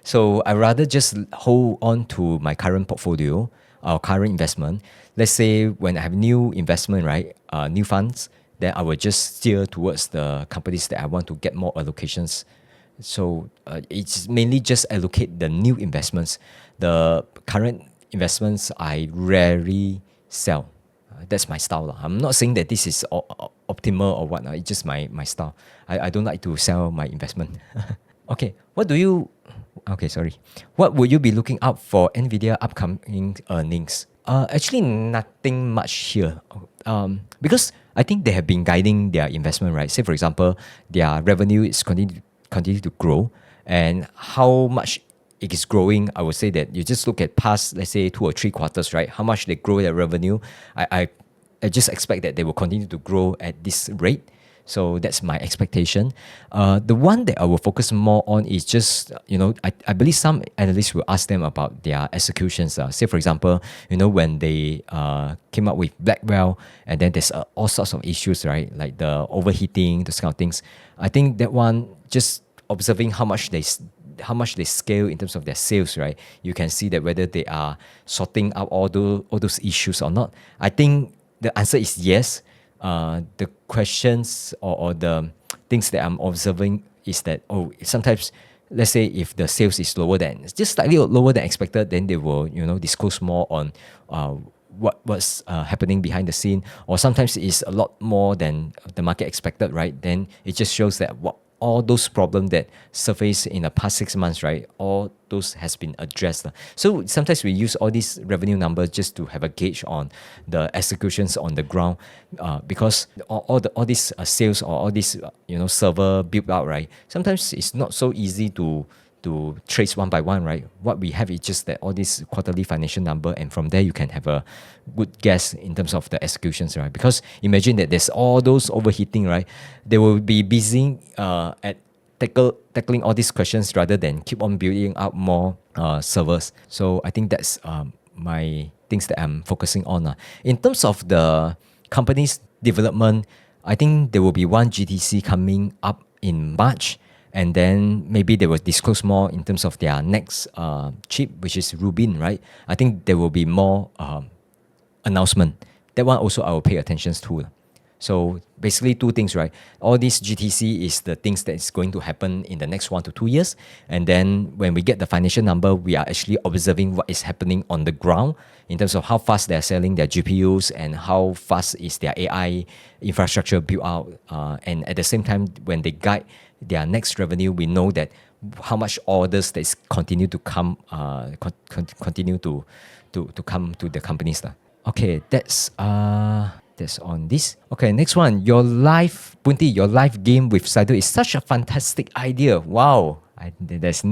So I rather just hold on to my current portfolio, our current investment. Let's say when I have new investment, right, new funds, then I will just steer towards the companies that I want to get more allocations. So it's mainly just allocate the new investments. The current investments, I rarely sell. That's my style. I'm not saying that this is optimal or whatnot. It's just my style. I don't like to sell my investment. Okay, what would you be looking out for Nvidia upcoming earnings? Actually, nothing much here. Because I think they have been guiding their investment, right? Say, for example, their revenue is continue to grow, and how much it is growing. I would say that you just look at past, let's say, 2 or 3 quarters, right? How much they grow their revenue. I just expect that they will continue to grow at this rate. So that's my expectation. The one that I will focus more on is just, I believe some analysts will ask them about their executions. Say, for example, when they came up with Blackwell, and then there's all sorts of issues, right? Like the overheating, those kind of things. I think that one, just observing how much they scale in terms of their sales, right? You can see that whether they are sorting out all those issues or not. I think the answer is yes. The questions or the things that I'm observing is that, sometimes, let's say if the sales is just slightly lower than expected, then they will, disclose more on what's happening behind the scene. Or sometimes it's a lot more than the market expected, right? Then it just shows that all those problems that surfaced in the past 6 months, right? All those has been addressed. So sometimes we use all these revenue numbers just to have a gauge on the executions on the ground, because all these sales or all these server build out, right? Sometimes it's not so easy to trace one by one, right? What we have is just that all these quarterly financial number, and from there you can have a good guess in terms of the executions, right? Because imagine that there's all those overheating, right? They will be busy at tackling all these questions rather than keep on building up more servers. So I think that's my things that I'm focusing on. In terms of the company's development, I think there will be one GTC coming up in March. and then maybe they will disclose more in terms of their next chip, which is Rubin, right? I think there will be more announcement. That one also I will pay attention to. So basically two things, right? All this GTC is the things that is going to happen in the next 1 to 2 years. And then when we get the financial number, we are actually observing what is happening on the ground in terms of how fast they're selling their GPUs and how fast is their AI infrastructure built out. And at the same time, when they guide their next revenue, we know that how much orders that is continue to come, continue to come to the companies. Okay, that's on this. Okay, next one. Boon Tee, your live game with Slido is such a fantastic idea. Wow. There's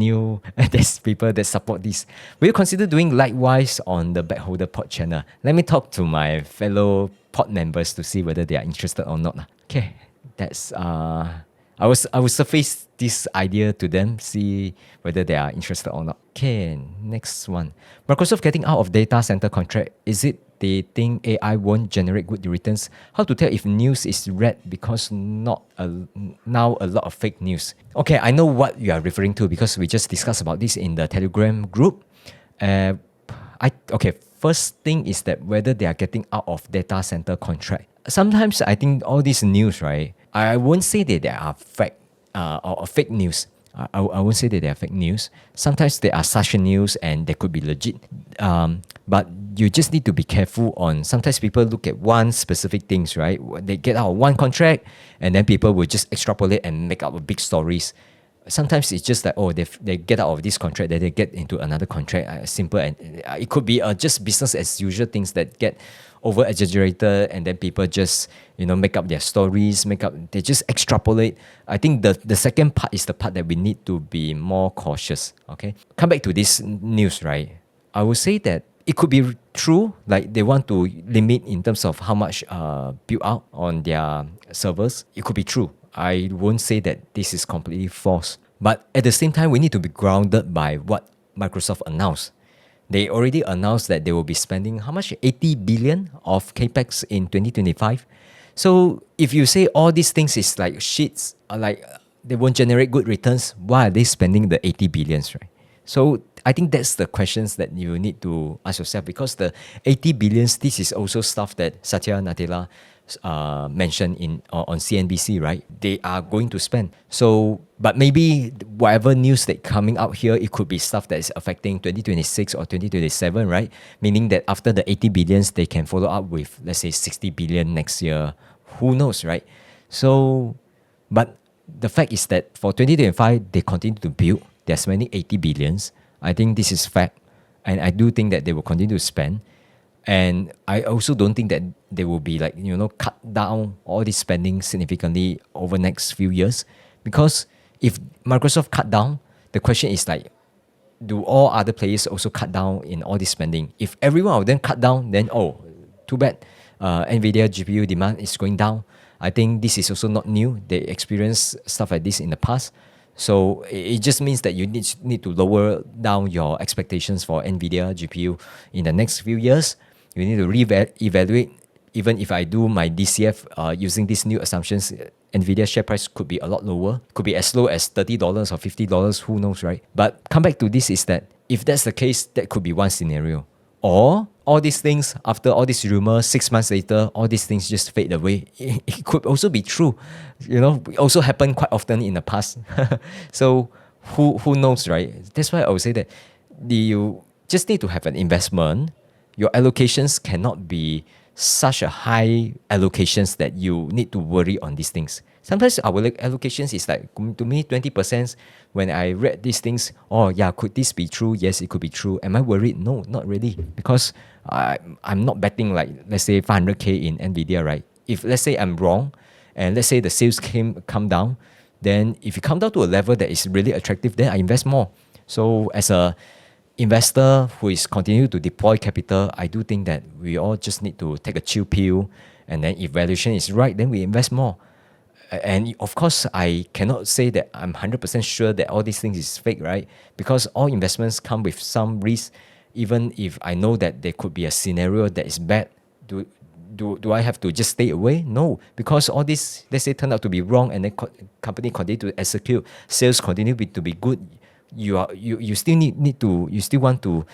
people that support this. Will you consider doing likewise on the BagHolderPod channel? Let me talk to my fellow pod members to see whether they are interested or not. Okay, that's I will surface this idea to them, see whether they are interested or not. Okay, next one. Microsoft getting out of data center contract. Is it they think AI won't generate good returns? How to tell if news is read because now a lot of fake news? Okay, I know what you are referring to because we just discussed about this in the Telegram group. First thing is that whether they are getting out of data center contract. Sometimes I think all this news, right? I won't say that they are fact or fake news. I won't say that they are fake news. Sometimes they are such news and they could be legit. But you just need to be careful on, sometimes people look at one specific things, right? They get out of one contract and then people will just extrapolate and make up big stories. Sometimes it's just like, they get out of this contract, then they get into another contract, simple. And it could be just business as usual things that get over exaggerated, and then people just make up their stories, they just extrapolate. I think the second part is the part that we need to be more cautious. Okay, come back to this news, right? I would say that it could be true, like they want to limit in terms of how much build out on their servers. It could be true. I won't say that this is completely false. But at the same time, we need to be grounded by what Microsoft announced. They already announced that they will be spending how much? 80 billion of capex in 2025. So if you say all these things is like shits, like they won't generate good returns, why are they spending the 80 billions, right? So I think that's the questions that you need to ask yourself, because the 80 billions, this is also stuff that Satya Nadella mentioned on CNBC, right? They are going to spend. So, but maybe whatever news that coming out here, it could be stuff that is affecting 2026 or 2027, right? Meaning that after the 80 billions, they can follow up with, let's say, 60 billion next year. Who knows, right? So, but the fact is that for 2025, they continue to build. They're spending 80 billions. I think this is fact. And I do think that they will continue to spend. And I also don't think that they will be like, cut down all this spending significantly over next few years. Because if Microsoft cut down, the question is like, do all other players also cut down in all this spending? If everyone of them cut down, then too bad. Nvidia GPU demand is going down. I think this is also not new. They experienced stuff like this in the past. So it just means that you need to lower down your expectations for Nvidia GPU in the next few years. You need to reevaluate. Even if I do my DCF using these new assumptions, Nvidia share price could be a lot lower. Could be as low as $30 or $50. Who knows, right? But come back to this is that if that's the case, that could be one scenario. Or all these things, after all these rumors, 6 months later, all these things just fade away. It could also be true. It also happened quite often in the past. So who knows, right? That's why I would say that you just need to have an investment. Your allocations cannot be such a high allocations that you need to worry on these things. Sometimes our allocations is like, to me, 20%. When I read these things, could this be true? Yes, it could be true. Am I worried? No, not really. Because I'm not betting like, let's say 500K in Nvidia, right? If let's say I'm wrong, and let's say the sales come down, then if you come down to a level that is really attractive, then I invest more. So as a investor who is continuing to deploy capital, I do think that we all just need to take a chill pill, and then if valuation is right, then we invest more. And of course, I cannot say that I'm 100% sure that all these things is fake, right? Because all investments come with some risk. Even if I know that there could be a scenario that is bad, do I have to just stay away? No, because all this, let's say, turn out to be wrong, and then company continue to execute, sales continue to be good. You still you still want to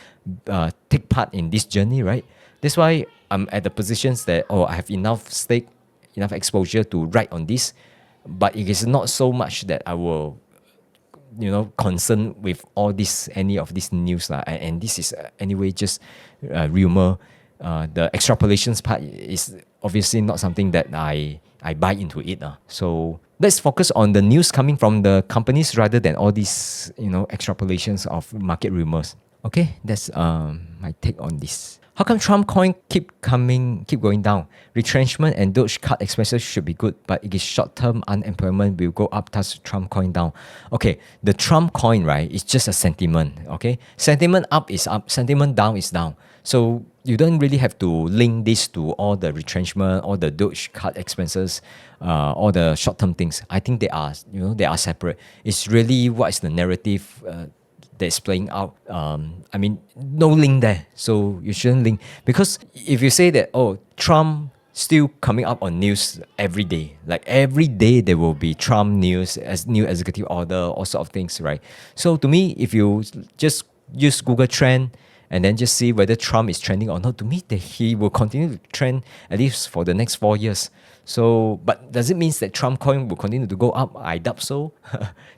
take part in this journey, right? That's why I'm at the positions that I have enough stake, enough exposure to ride on this, but it is not so much that I will concerned with all this, any of this news and this is anyway just rumor. The extrapolations part is obviously not something that I buy into it. So let's focus on the news coming from the companies rather than all these extrapolations of market rumors. Okay, that's my take on this. How come Trump coin keep going down? Retrenchment and Doge cut expenses should be good, but it is short-term unemployment will go up, thus Trump coin down. Okay, the Trump coin, right, is just a sentiment, okay? Sentiment up is up, sentiment down is down. So you don't really have to link this to all the retrenchment, all the Doge cut expenses, all the short-term things. I think they are separate. It's really what is the narrative that's playing out. I mean, no link there. So you shouldn't link. Because if you say that, Trump still coming up on news every day. Like every day there will be Trump news, as new executive order, all sort of things, right? So to me, if you just use Google Trend and then just see whether Trump is trending or not, to me, that he will continue to trend at least for the next 4 years. So, but does it mean that Trump coin will continue to go up? I doubt so.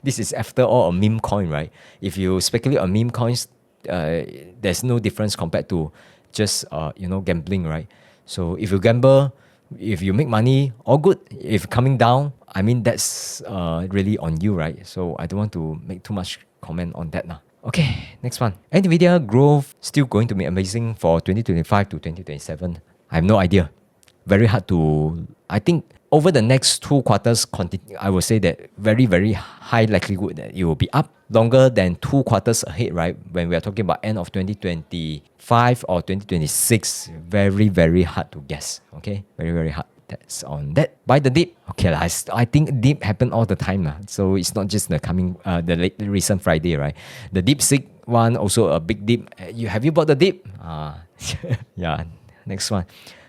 This is after all a meme coin, right? If you speculate on meme coins, there's no difference compared to just gambling, right? So if you gamble, if you make money, all good. If coming down, I mean that's really on you, right? So I don't want to make too much comment on that now. Okay, next one. Nvidia growth still going to be amazing for 2025 to 2027. I have no idea. Very hard to, I think over the next 2 quarters, I will say that very, very high likelihood that it will be up longer than 2 quarters ahead, right? When we are talking about end of 2025 or 2026, very, very hard to guess, okay? Very, very hard. That's on that. Buy the dip. Okay, I think dip happen all the time. So it's not just the recent Friday, right? The DeepSeek one, also a big dip. Have you bought the dip? Yeah, next one.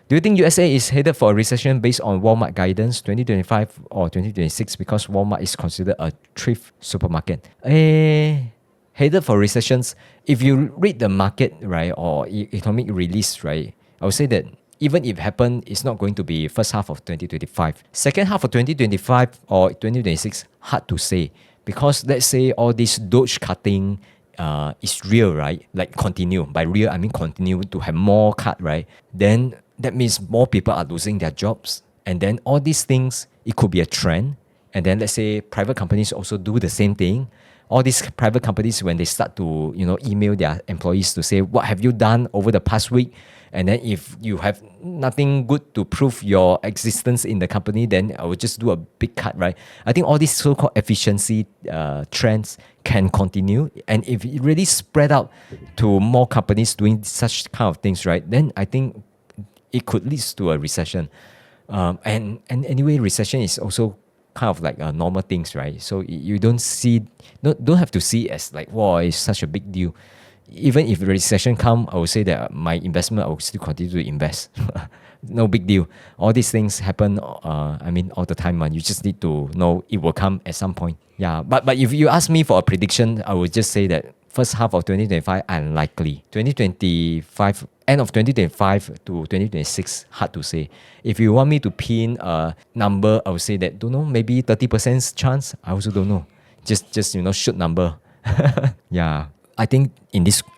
Do you think USA is headed for a recession based on Walmart guidance 2025 or 2026 because Walmart is considered a thrift supermarket? Headed for recessions, if you read the market, right, or economic release, right, I would say that even if it happen, it's not going to be first half of 2025. Second half of 2025 or 2026, hard to say. Because let's say all this Doge cutting is real, right? Like continue. By real, I mean continue to have more cut, right? Then that means more people are losing their jobs. And then all these things, it could be a trend. And then let's say private companies also do the same thing. All these private companies, when they start to email their employees to say, what have you done over the past week? And then if you have nothing good to prove your existence in the company, then I will just do a big cut, right? I think all these so-called efficiency trends can continue. And if it really spread out to more companies doing such kind of things, right, then I think it could lead to a recession. And anyway, recession is also kind of like normal things, right? So you don't have to see it as like, wow, it's such a big deal. Even if recession come, I would say that my investment, I will still continue to invest. No big deal. All these things happen, all the time. You just need to know it will come at some point. Yeah, but if you ask me for a prediction, I would just say that first half of 2025, unlikely. 2025, end of 2025 to 2026, hard to say. If you want me to pin a number, I would say that, don't know, maybe 30% chance. I also don't know. Just shoot number. Yeah. I think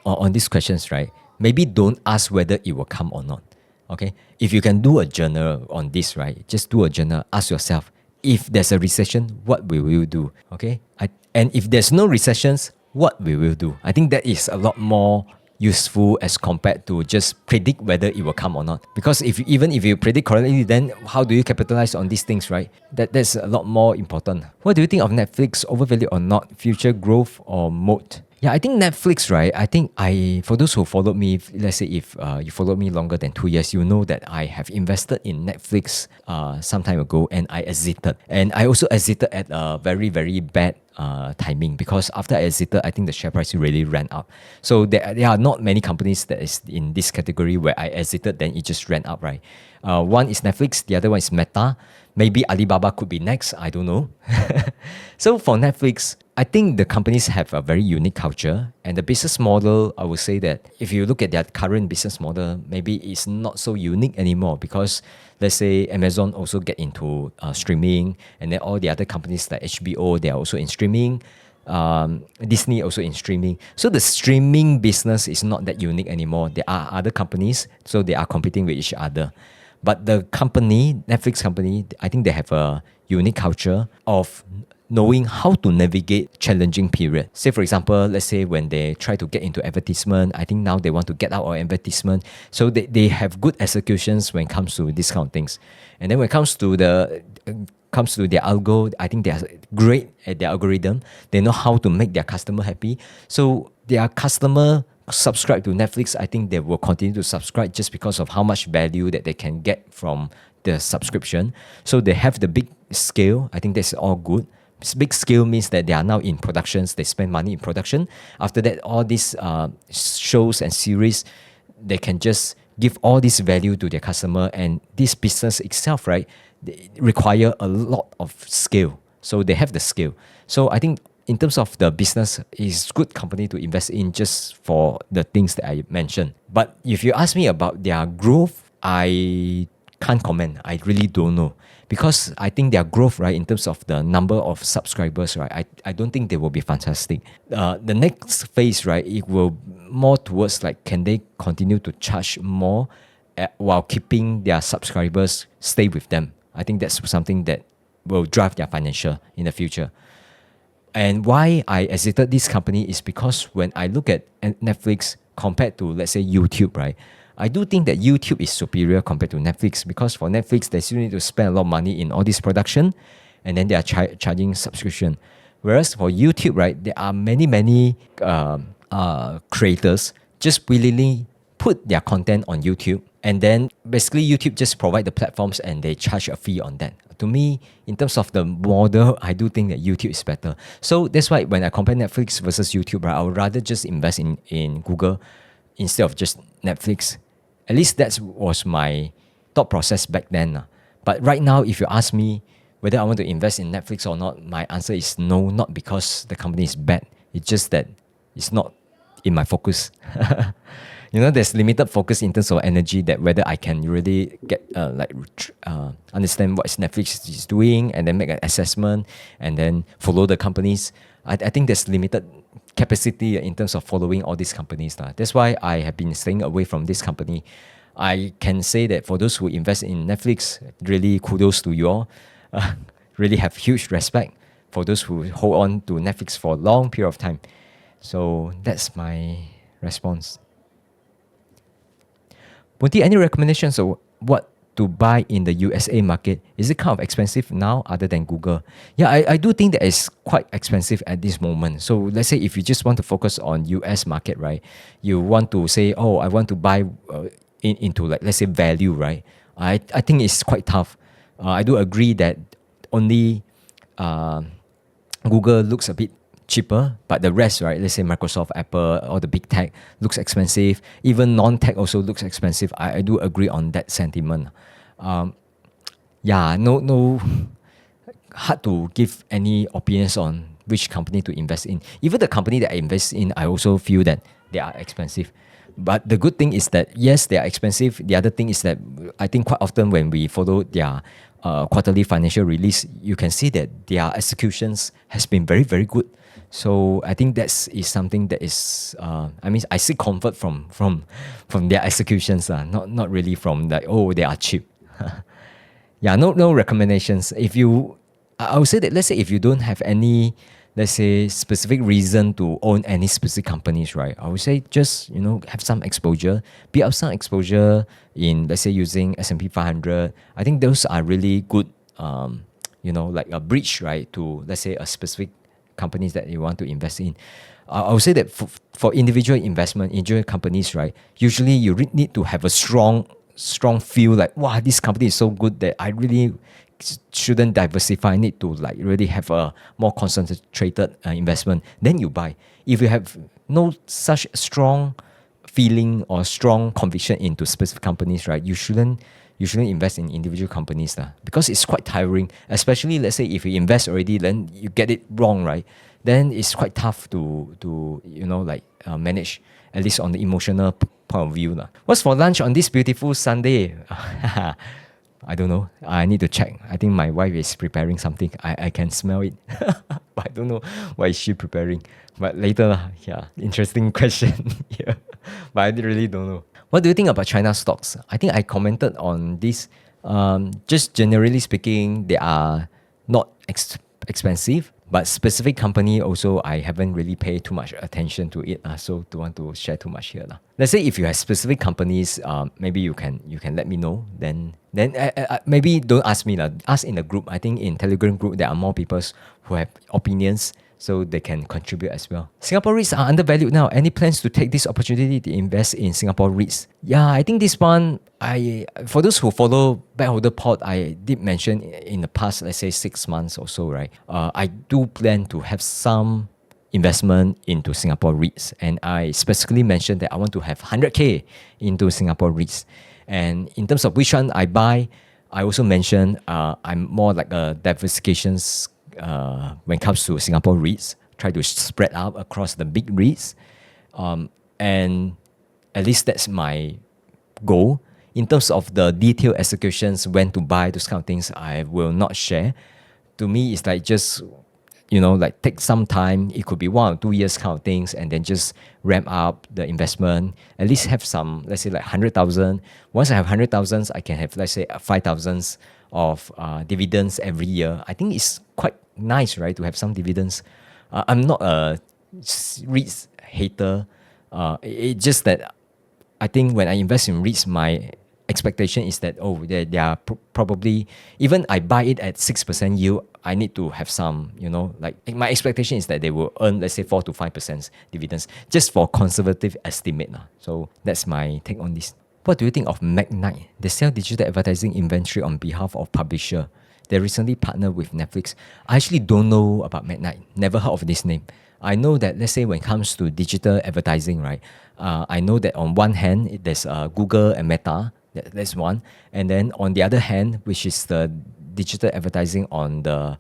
on these questions, right, maybe don't ask whether it will come or not. Okay? If you can do a journal on this, right, just do a journal. Ask yourself, if there's a recession, what will you do? Okay? And if there's no recessions, what we will do? I think that is a lot more useful as compared to just predict whether it will come or not. Because even if you predict correctly, then how do you capitalize on these things, right? That's a lot more important. What do you think of Netflix, overvalued or not, future growth or moat? Yeah, I think Netflix, right? I think for those who followed me, let's say if you followed me longer than 2 years, you know that I have invested in Netflix some time ago and I exited. And I also exited at a very, very bad timing because after I exited, I think the share price really ran up. So there are not many companies that is in this category where I exited, then it just ran up, right? One is Netflix, the other one is Meta. Maybe Alibaba could be next, I don't know. So for Netflix, I think the companies have a very unique culture and the business model, I would say that if you look at their current business model, maybe it's not so unique anymore because let's say Amazon also get into streaming and then all the other companies like HBO, they are also in streaming. Disney also in streaming. So the streaming business is not that unique anymore. There are other companies, so they are competing with each other. But the company, Netflix company, I think they have a unique culture of knowing how to navigate challenging period. Say for example, let's say when they try to get into advertisement, I think now they want to get out of advertisement. So they have good executions when it comes to these kind of things. And then when it comes to their algo, I think they are great at their algorithm. They know how to make their customer happy. So their customer subscribe to Netflix, I think they will continue to subscribe just because of how much value that they can get from the subscription. So they have the big scale. I think that's all good. Big scale means that they are now in productions. They spend money in production. After that, all these shows and series, they can just give all this value to their customer. And this business itself, right, they require a lot of scale. So they have the scale. So I think in terms of the business, it's good company to invest in just for the things that I mentioned. But if you ask me about their growth, I can't comment. I really don't know. Because I think their growth, right, in terms of the number of subscribers, right, I don't think they will be fantastic. The next phase, right, it will more towards like, can they continue to charge more while keeping their subscribers stay with them? I think that's something that will drive their financial in the future. And why I exited this company is because when I look at Netflix compared to, let's say, YouTube, right, I do think that YouTube is superior compared to Netflix because for Netflix, they still need to spend a lot of money in all this production and then they are charging subscription. Whereas for YouTube, right, there are many creators just willingly put their content on YouTube and then basically YouTube just provide the platforms and they charge a fee on that. To me, in terms of the model, I do think that YouTube is better. So that's why when I compare Netflix versus YouTube, right, I would rather just invest in Google instead of just Netflix. At least that was my thought process back then. But right now, if you ask me whether I want to invest in Netflix or not, my answer is no, not because the company is bad. It's just that it's not in my focus. There's limited focus in terms of energy that whether I can really get understand what Netflix is doing and then make an assessment and then follow the companies. I think there's limited capacity in terms of following all these companies. That's why I have been staying away from this company. I can say that for those who invest in Netflix, really kudos to you all. Really have huge respect for those who hold on to Netflix for a long period of time. So that's my response. Boon Tee, any recommendations of what to buy in the USA market? Is it kind of expensive now other than Google? Yeah, I do think that it's quite expensive at this moment. So let's say if you just want to focus on US market, right? You want to say, oh, I want to buy into like, let's say value, right? I think it's quite tough. I do agree that only Google looks a bit cheaper, but the rest, right, let's say Microsoft, Apple, all the big tech looks expensive. Even non-tech also looks expensive. I do agree on that sentiment. No, hard to give any opinions on which company to invest in. Even the company that I invest in, I also feel that they are expensive. But the good thing is that, yes, they are expensive. The other thing is that I think quite often when we follow their quarterly financial release, you can see that their executions has been very, very good. So I think that is something that is, I seek comfort from their executions, not really from like, oh, they are cheap. No recommendations. I would say that, let's say if you don't have any, let's say, specific reason to own any specific companies, right? I would say just, have some exposure, build up some exposure in, let's say, using S&P 500. I think those are really good, like a bridge, right, to, let's say, a specific companies that you want to invest in. I would say that for individual investment, individual companies, right? Usually you need to have a strong feel like, wow, this company is so good that I really shouldn't diversify. I need to like really have a more concentrated investment. Then you buy. If you have no such strong feeling or strong conviction into specific companies, right? You shouldn't invest in individual companies because it's quite tiring. Especially let's say if you invest already, then you get it wrong, right? Then it's quite tough to manage, at least on the emotional point of view. What's for lunch on this beautiful Sunday? I don't know. I need to check. I think my wife is preparing something. I can smell it. But I don't know what is she preparing. But later, interesting question here. But I really don't know. What do you think about China stocks? I think I commented on this. Just generally speaking, they are not expensive. But specific company also, I haven't really paid too much attention to it. So don't want to share too much here. Let's say if you have specific companies, maybe you can let me know. Then maybe don't ask me. Ask in the group. I think in Telegram group, there are more people who have opinions, so they can contribute as well. Singapore REITs are undervalued now. Any plans to take this opportunity to invest in Singapore REITs? Yeah, I think this one, for those who follow BagHolderPod, I did mention in the past, let's say 6 months or so, right? I do plan to have some investment into Singapore REITs. And I specifically mentioned that I want to have 100K into Singapore REITs. And in terms of which one I buy, I also mentioned I'm more like a diversifications when it comes to Singapore REITs, try to spread out across the big REITs. And at least that's my goal. In terms of the detailed executions, when to buy, those kind of things, I will not share. To me, it's like just, like take some time. It could be 1 or 2 years kind of things, and then just ramp up the investment. At least have some, let's say like 100,000. Once I have 100,000, I can have, let's say 5,000 of dividends every year. I think it's quite nice, right, to have some dividends. I'm not a REITs hater. It's just that I think when I invest in REITs, my expectation is that they are probably, even I buy it at 6% yield, I need to have some, like my expectation is that they will earn, let's say 4 to 5% dividends, just for conservative estimate. So that's my take on this. What do you think of Magnite? They sell digital advertising inventory on behalf of publisher. They recently partnered with Netflix. I actually don't know about Magnite. Never heard of this name. I know that, let's say when it comes to digital advertising, right? I know that on one hand, there's Google and Meta. That's one. And then on the other hand, which is the digital advertising on the,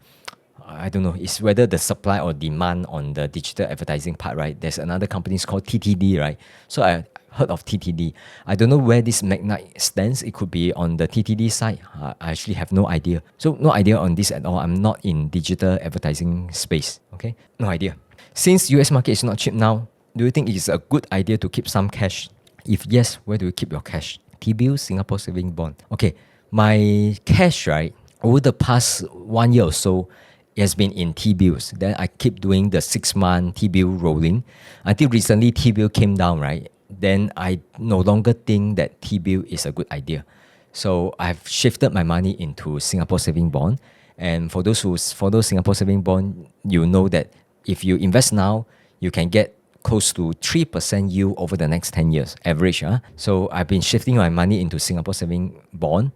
I don't know, it's whether the supply or demand on the digital advertising part, right? There's another company called TTD, right? So I heard of TTD. I don't know where this Magnite stands. It could be on the TTD side. I actually have no idea. So no idea on this at all. I'm not in digital advertising space. Okay, no idea. Since US market is not cheap now, do you think it is a good idea to keep some cash? If yes, where do you keep your cash? T-bill, Singapore saving bond. Okay, my cash, right, over the past 1 year or so, it has been in T-bills. Then I keep doing the 6-month T-bill rolling. Until recently, T-bill came down, right? Then I no longer think that T-bill is a good idea. So I've shifted my money into Singapore saving bond. And for those who follow Singapore saving bond, you know that if you invest now, you can get close to 3% yield over the next 10 years, average. So I've been shifting my money into Singapore saving bond.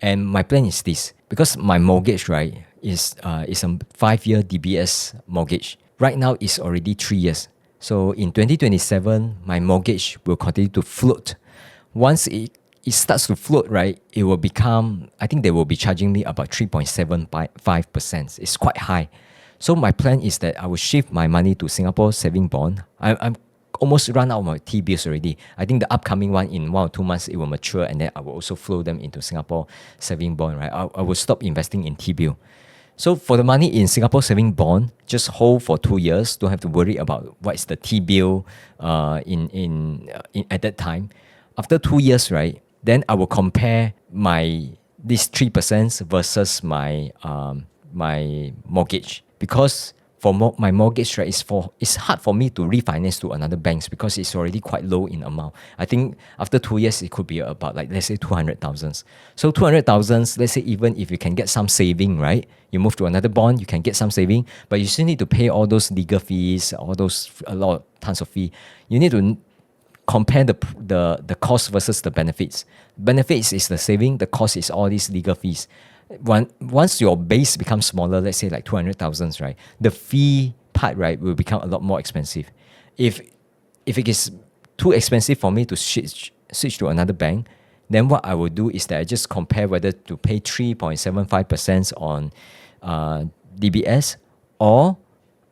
And my plan is this, because my mortgage, right, is a 5-year DBS mortgage. Right now, it's already 3 years. So in 2027, my mortgage will continue to float. Once it starts to float, right, it will become, I think they will be charging me about 3.75%. It's quite high. So my plan is that I will shift my money to Singapore saving bond. I'm almost run out of my T-bills already. I think the upcoming one in 1 or 2 months, it will mature, and then I will also flow them into Singapore saving bond, right? I will stop investing in T-bill. So for the money in Singapore saving bond, just hold for 2 years. Don't have to worry about what is the T-bill at that time. After 2 years, right, then I will compare this 3% versus my mortgage. Because for my mortgage, right, it's hard for me to refinance to another banks because it's already quite low in amount. I think after 2 years, it could be about like, let's say 200,000. So 200,000, let's say even if you can get some saving, right? You move to another bond, you can get some saving, but you still need to pay all those legal fees, tons of fee. You need to compare the cost versus the benefits. Benefits is the saving, the cost is all these legal fees. Once your base becomes smaller, let's say like 200,000, right, the fee part, right, will become a lot more expensive. If it is too expensive for me to switch to another bank, then what I will do is that I just compare whether to pay 3.75% on DBS, or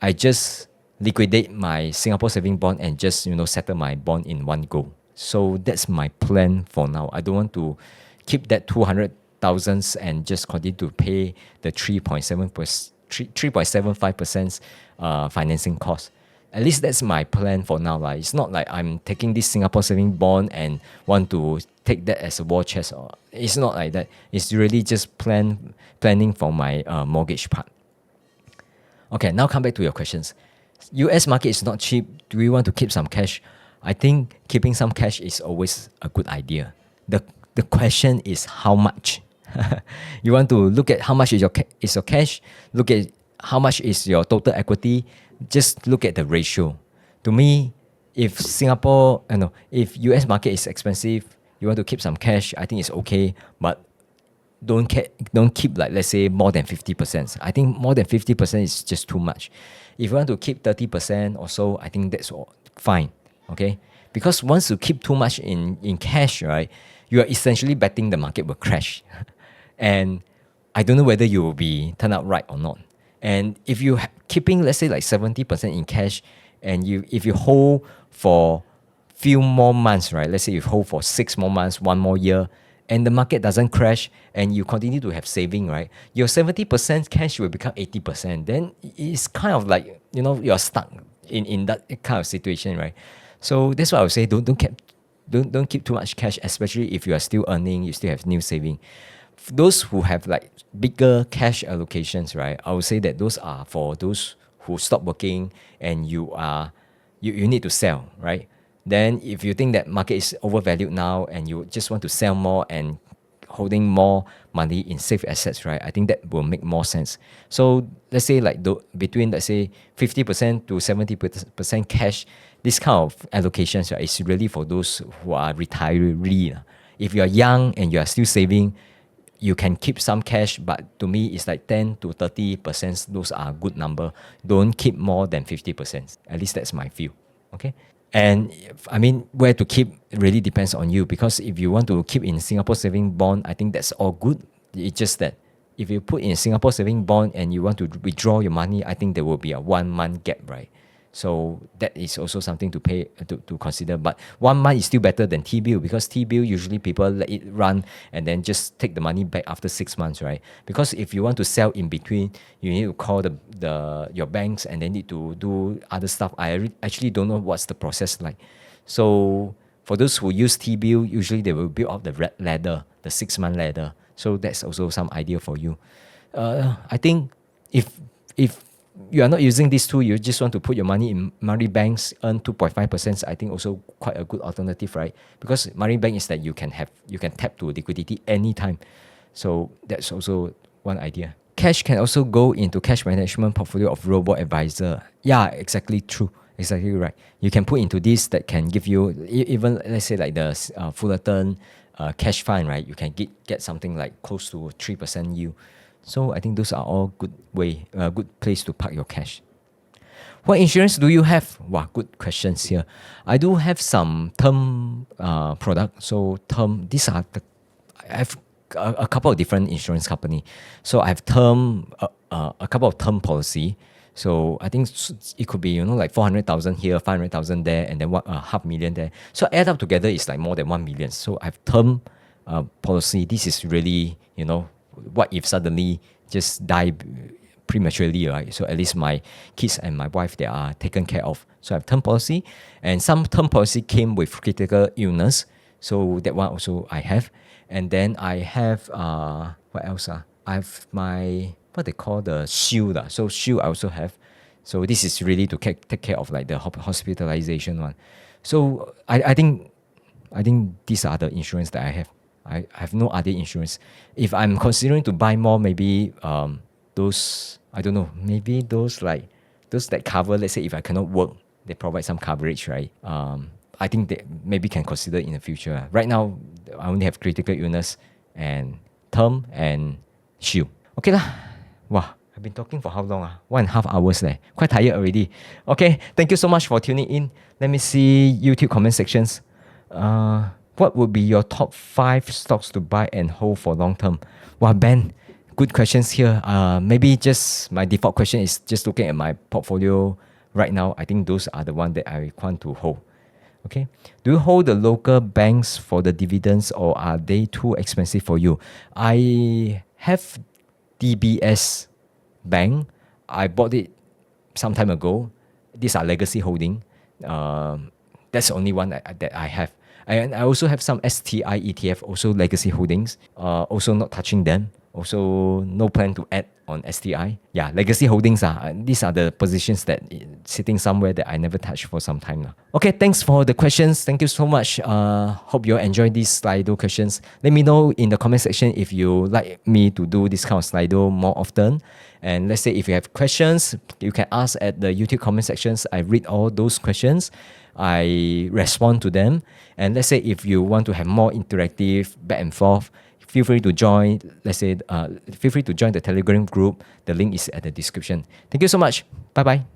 I just liquidate my Singapore saving bond and just settle my bond in one go. So that's my plan for now. I don't want to keep that 200,000 and just continue to pay the 3.75% financing cost. At least that's my plan for now. It's not like I'm taking this Singapore saving bond and want to take that as a war chest. It's not like that. It's really just planning for my mortgage part. Okay, now come back to your questions. US market is not cheap. Do we want to keep some cash? I think keeping some cash is always a good idea. The question is how much. You want to look at how much is your cash, look at how much is your total equity, just look at the ratio. To me, if if US market is expensive, you want to keep some cash, I think it's okay, but don't keep like, let's say, more than 50%. I think more than 50% is just too much. If you want to keep 30% or so, I think that's fine, okay? Because once you keep too much in cash, right, you are essentially betting the market will crash. And I don't know whether you will be turn out right or not. And if you keeping, let's say, like 70% in cash, and if you hold for few more months, right, let's say you hold for 6 more months, 1 more year, and the market doesn't crash, and you continue to have saving, right, your 70% cash will become 80%. Then it's kind of like, you're stuck in that kind of situation, right? So that's why I would say don't keep too much cash, especially if you are still earning, you still have new saving. Those who have like bigger cash allocations, right, I would say that those are for those who stop working and you need to sell, right? Then if you think that market is overvalued now and you just want to sell more and holding more money in safe assets, right, I think that will make more sense. So let's say like between, let's say, 50% to 70% cash, this kind of allocations, right, is really for those who are retiree. If you are young and you are still saving, you can keep some cash, but to me, it's like 10 to 30%. Those are a good number. Don't keep more than 50%. At least that's my view. Okay. And where to keep really depends on you, because if you want to keep in Singapore saving bond, I think that's all good. It's just that if you put in Singapore saving bond and you want to withdraw your money, I think there will be a 1 month gap, right? So that is also something to pay to consider. But 1 month is still better than T-bill, because T-bill usually people let it run and then just take the money back after 6 months, right? Because if you want to sell in between, you need to call your banks and they need to do other stuff. I actually don't know what's the process like. So for those who use T-bill, usually they will build up the ladder, the 6-month ladder. So that's also some idea for you. I think if you are not using this tool, you just want to put your money in money banks, earn 2.5%, I think also quite a good alternative, right? Because money bank is that you can tap to liquidity anytime. So that's also one idea. Cash can also go into cash management portfolio of robo-advisor. Yeah, exactly true. Exactly right. You can put into this that can give you, even let's say like the Fullerton cash fund, right? You can get something like close to 3% yield. So I think those are all good place to park your cash. What insurance do you have? Wow, good questions here. I do have some term product. So I have a couple of different insurance company. So I have a couple of term policy. So I think it could be like 400,000 here, 500,000 there, and then $500,000 there. So add up together is like more than 1 million. So I have term policy. This is really what if suddenly just die prematurely, right? So at least my kids and my wife, they are taken care of. So I have term policy, and some term policy came with critical illness. So that one also I have. And then I have what else? I have my what they call the shield. So shield I also have. So this is really to take care of like the hospitalization one. So I think these are the insurance that I have. I have no other insurance. If I'm considering to buy more, maybe those, I don't know, maybe those that cover, let's say if I cannot work, they provide some coverage, right? I think they maybe can consider in the future. Right now, I only have critical illness and term and shield. Okay lah. Wow, I've been talking for how long? 1.5 hours leh. Quite tired already. Okay, thank you so much for tuning in. Let me see YouTube comment sections. What would be your top 5 stocks to buy and hold for long term? Wow, Ben, good questions here. Maybe just my default question is just looking at my portfolio right now. I think those are the ones that I want to hold. Okay. Do you hold the local banks for the dividends or are they too expensive for you? I have DBS Bank. I bought it some time ago. These are legacy holding. That's the only one that I have. And I also have some STI ETF, also legacy holdings. Also not touching them. Also no plan to add on STI. Yeah, legacy holdings these are the positions that sitting somewhere that I never touched for some time now. Okay, thanks for the questions. Thank you so much. Hope you enjoy these Slido questions. Let me know in the comment section if you like me to do this kind of Slido more often. And let's say if you have questions, you can ask at the YouTube comment sections. I read all those questions. I respond to them. And let's say if you want to have more interactive back and forth, feel free to join. Feel free to join the Telegram group. The link is at the description. Thank you so much. Bye bye.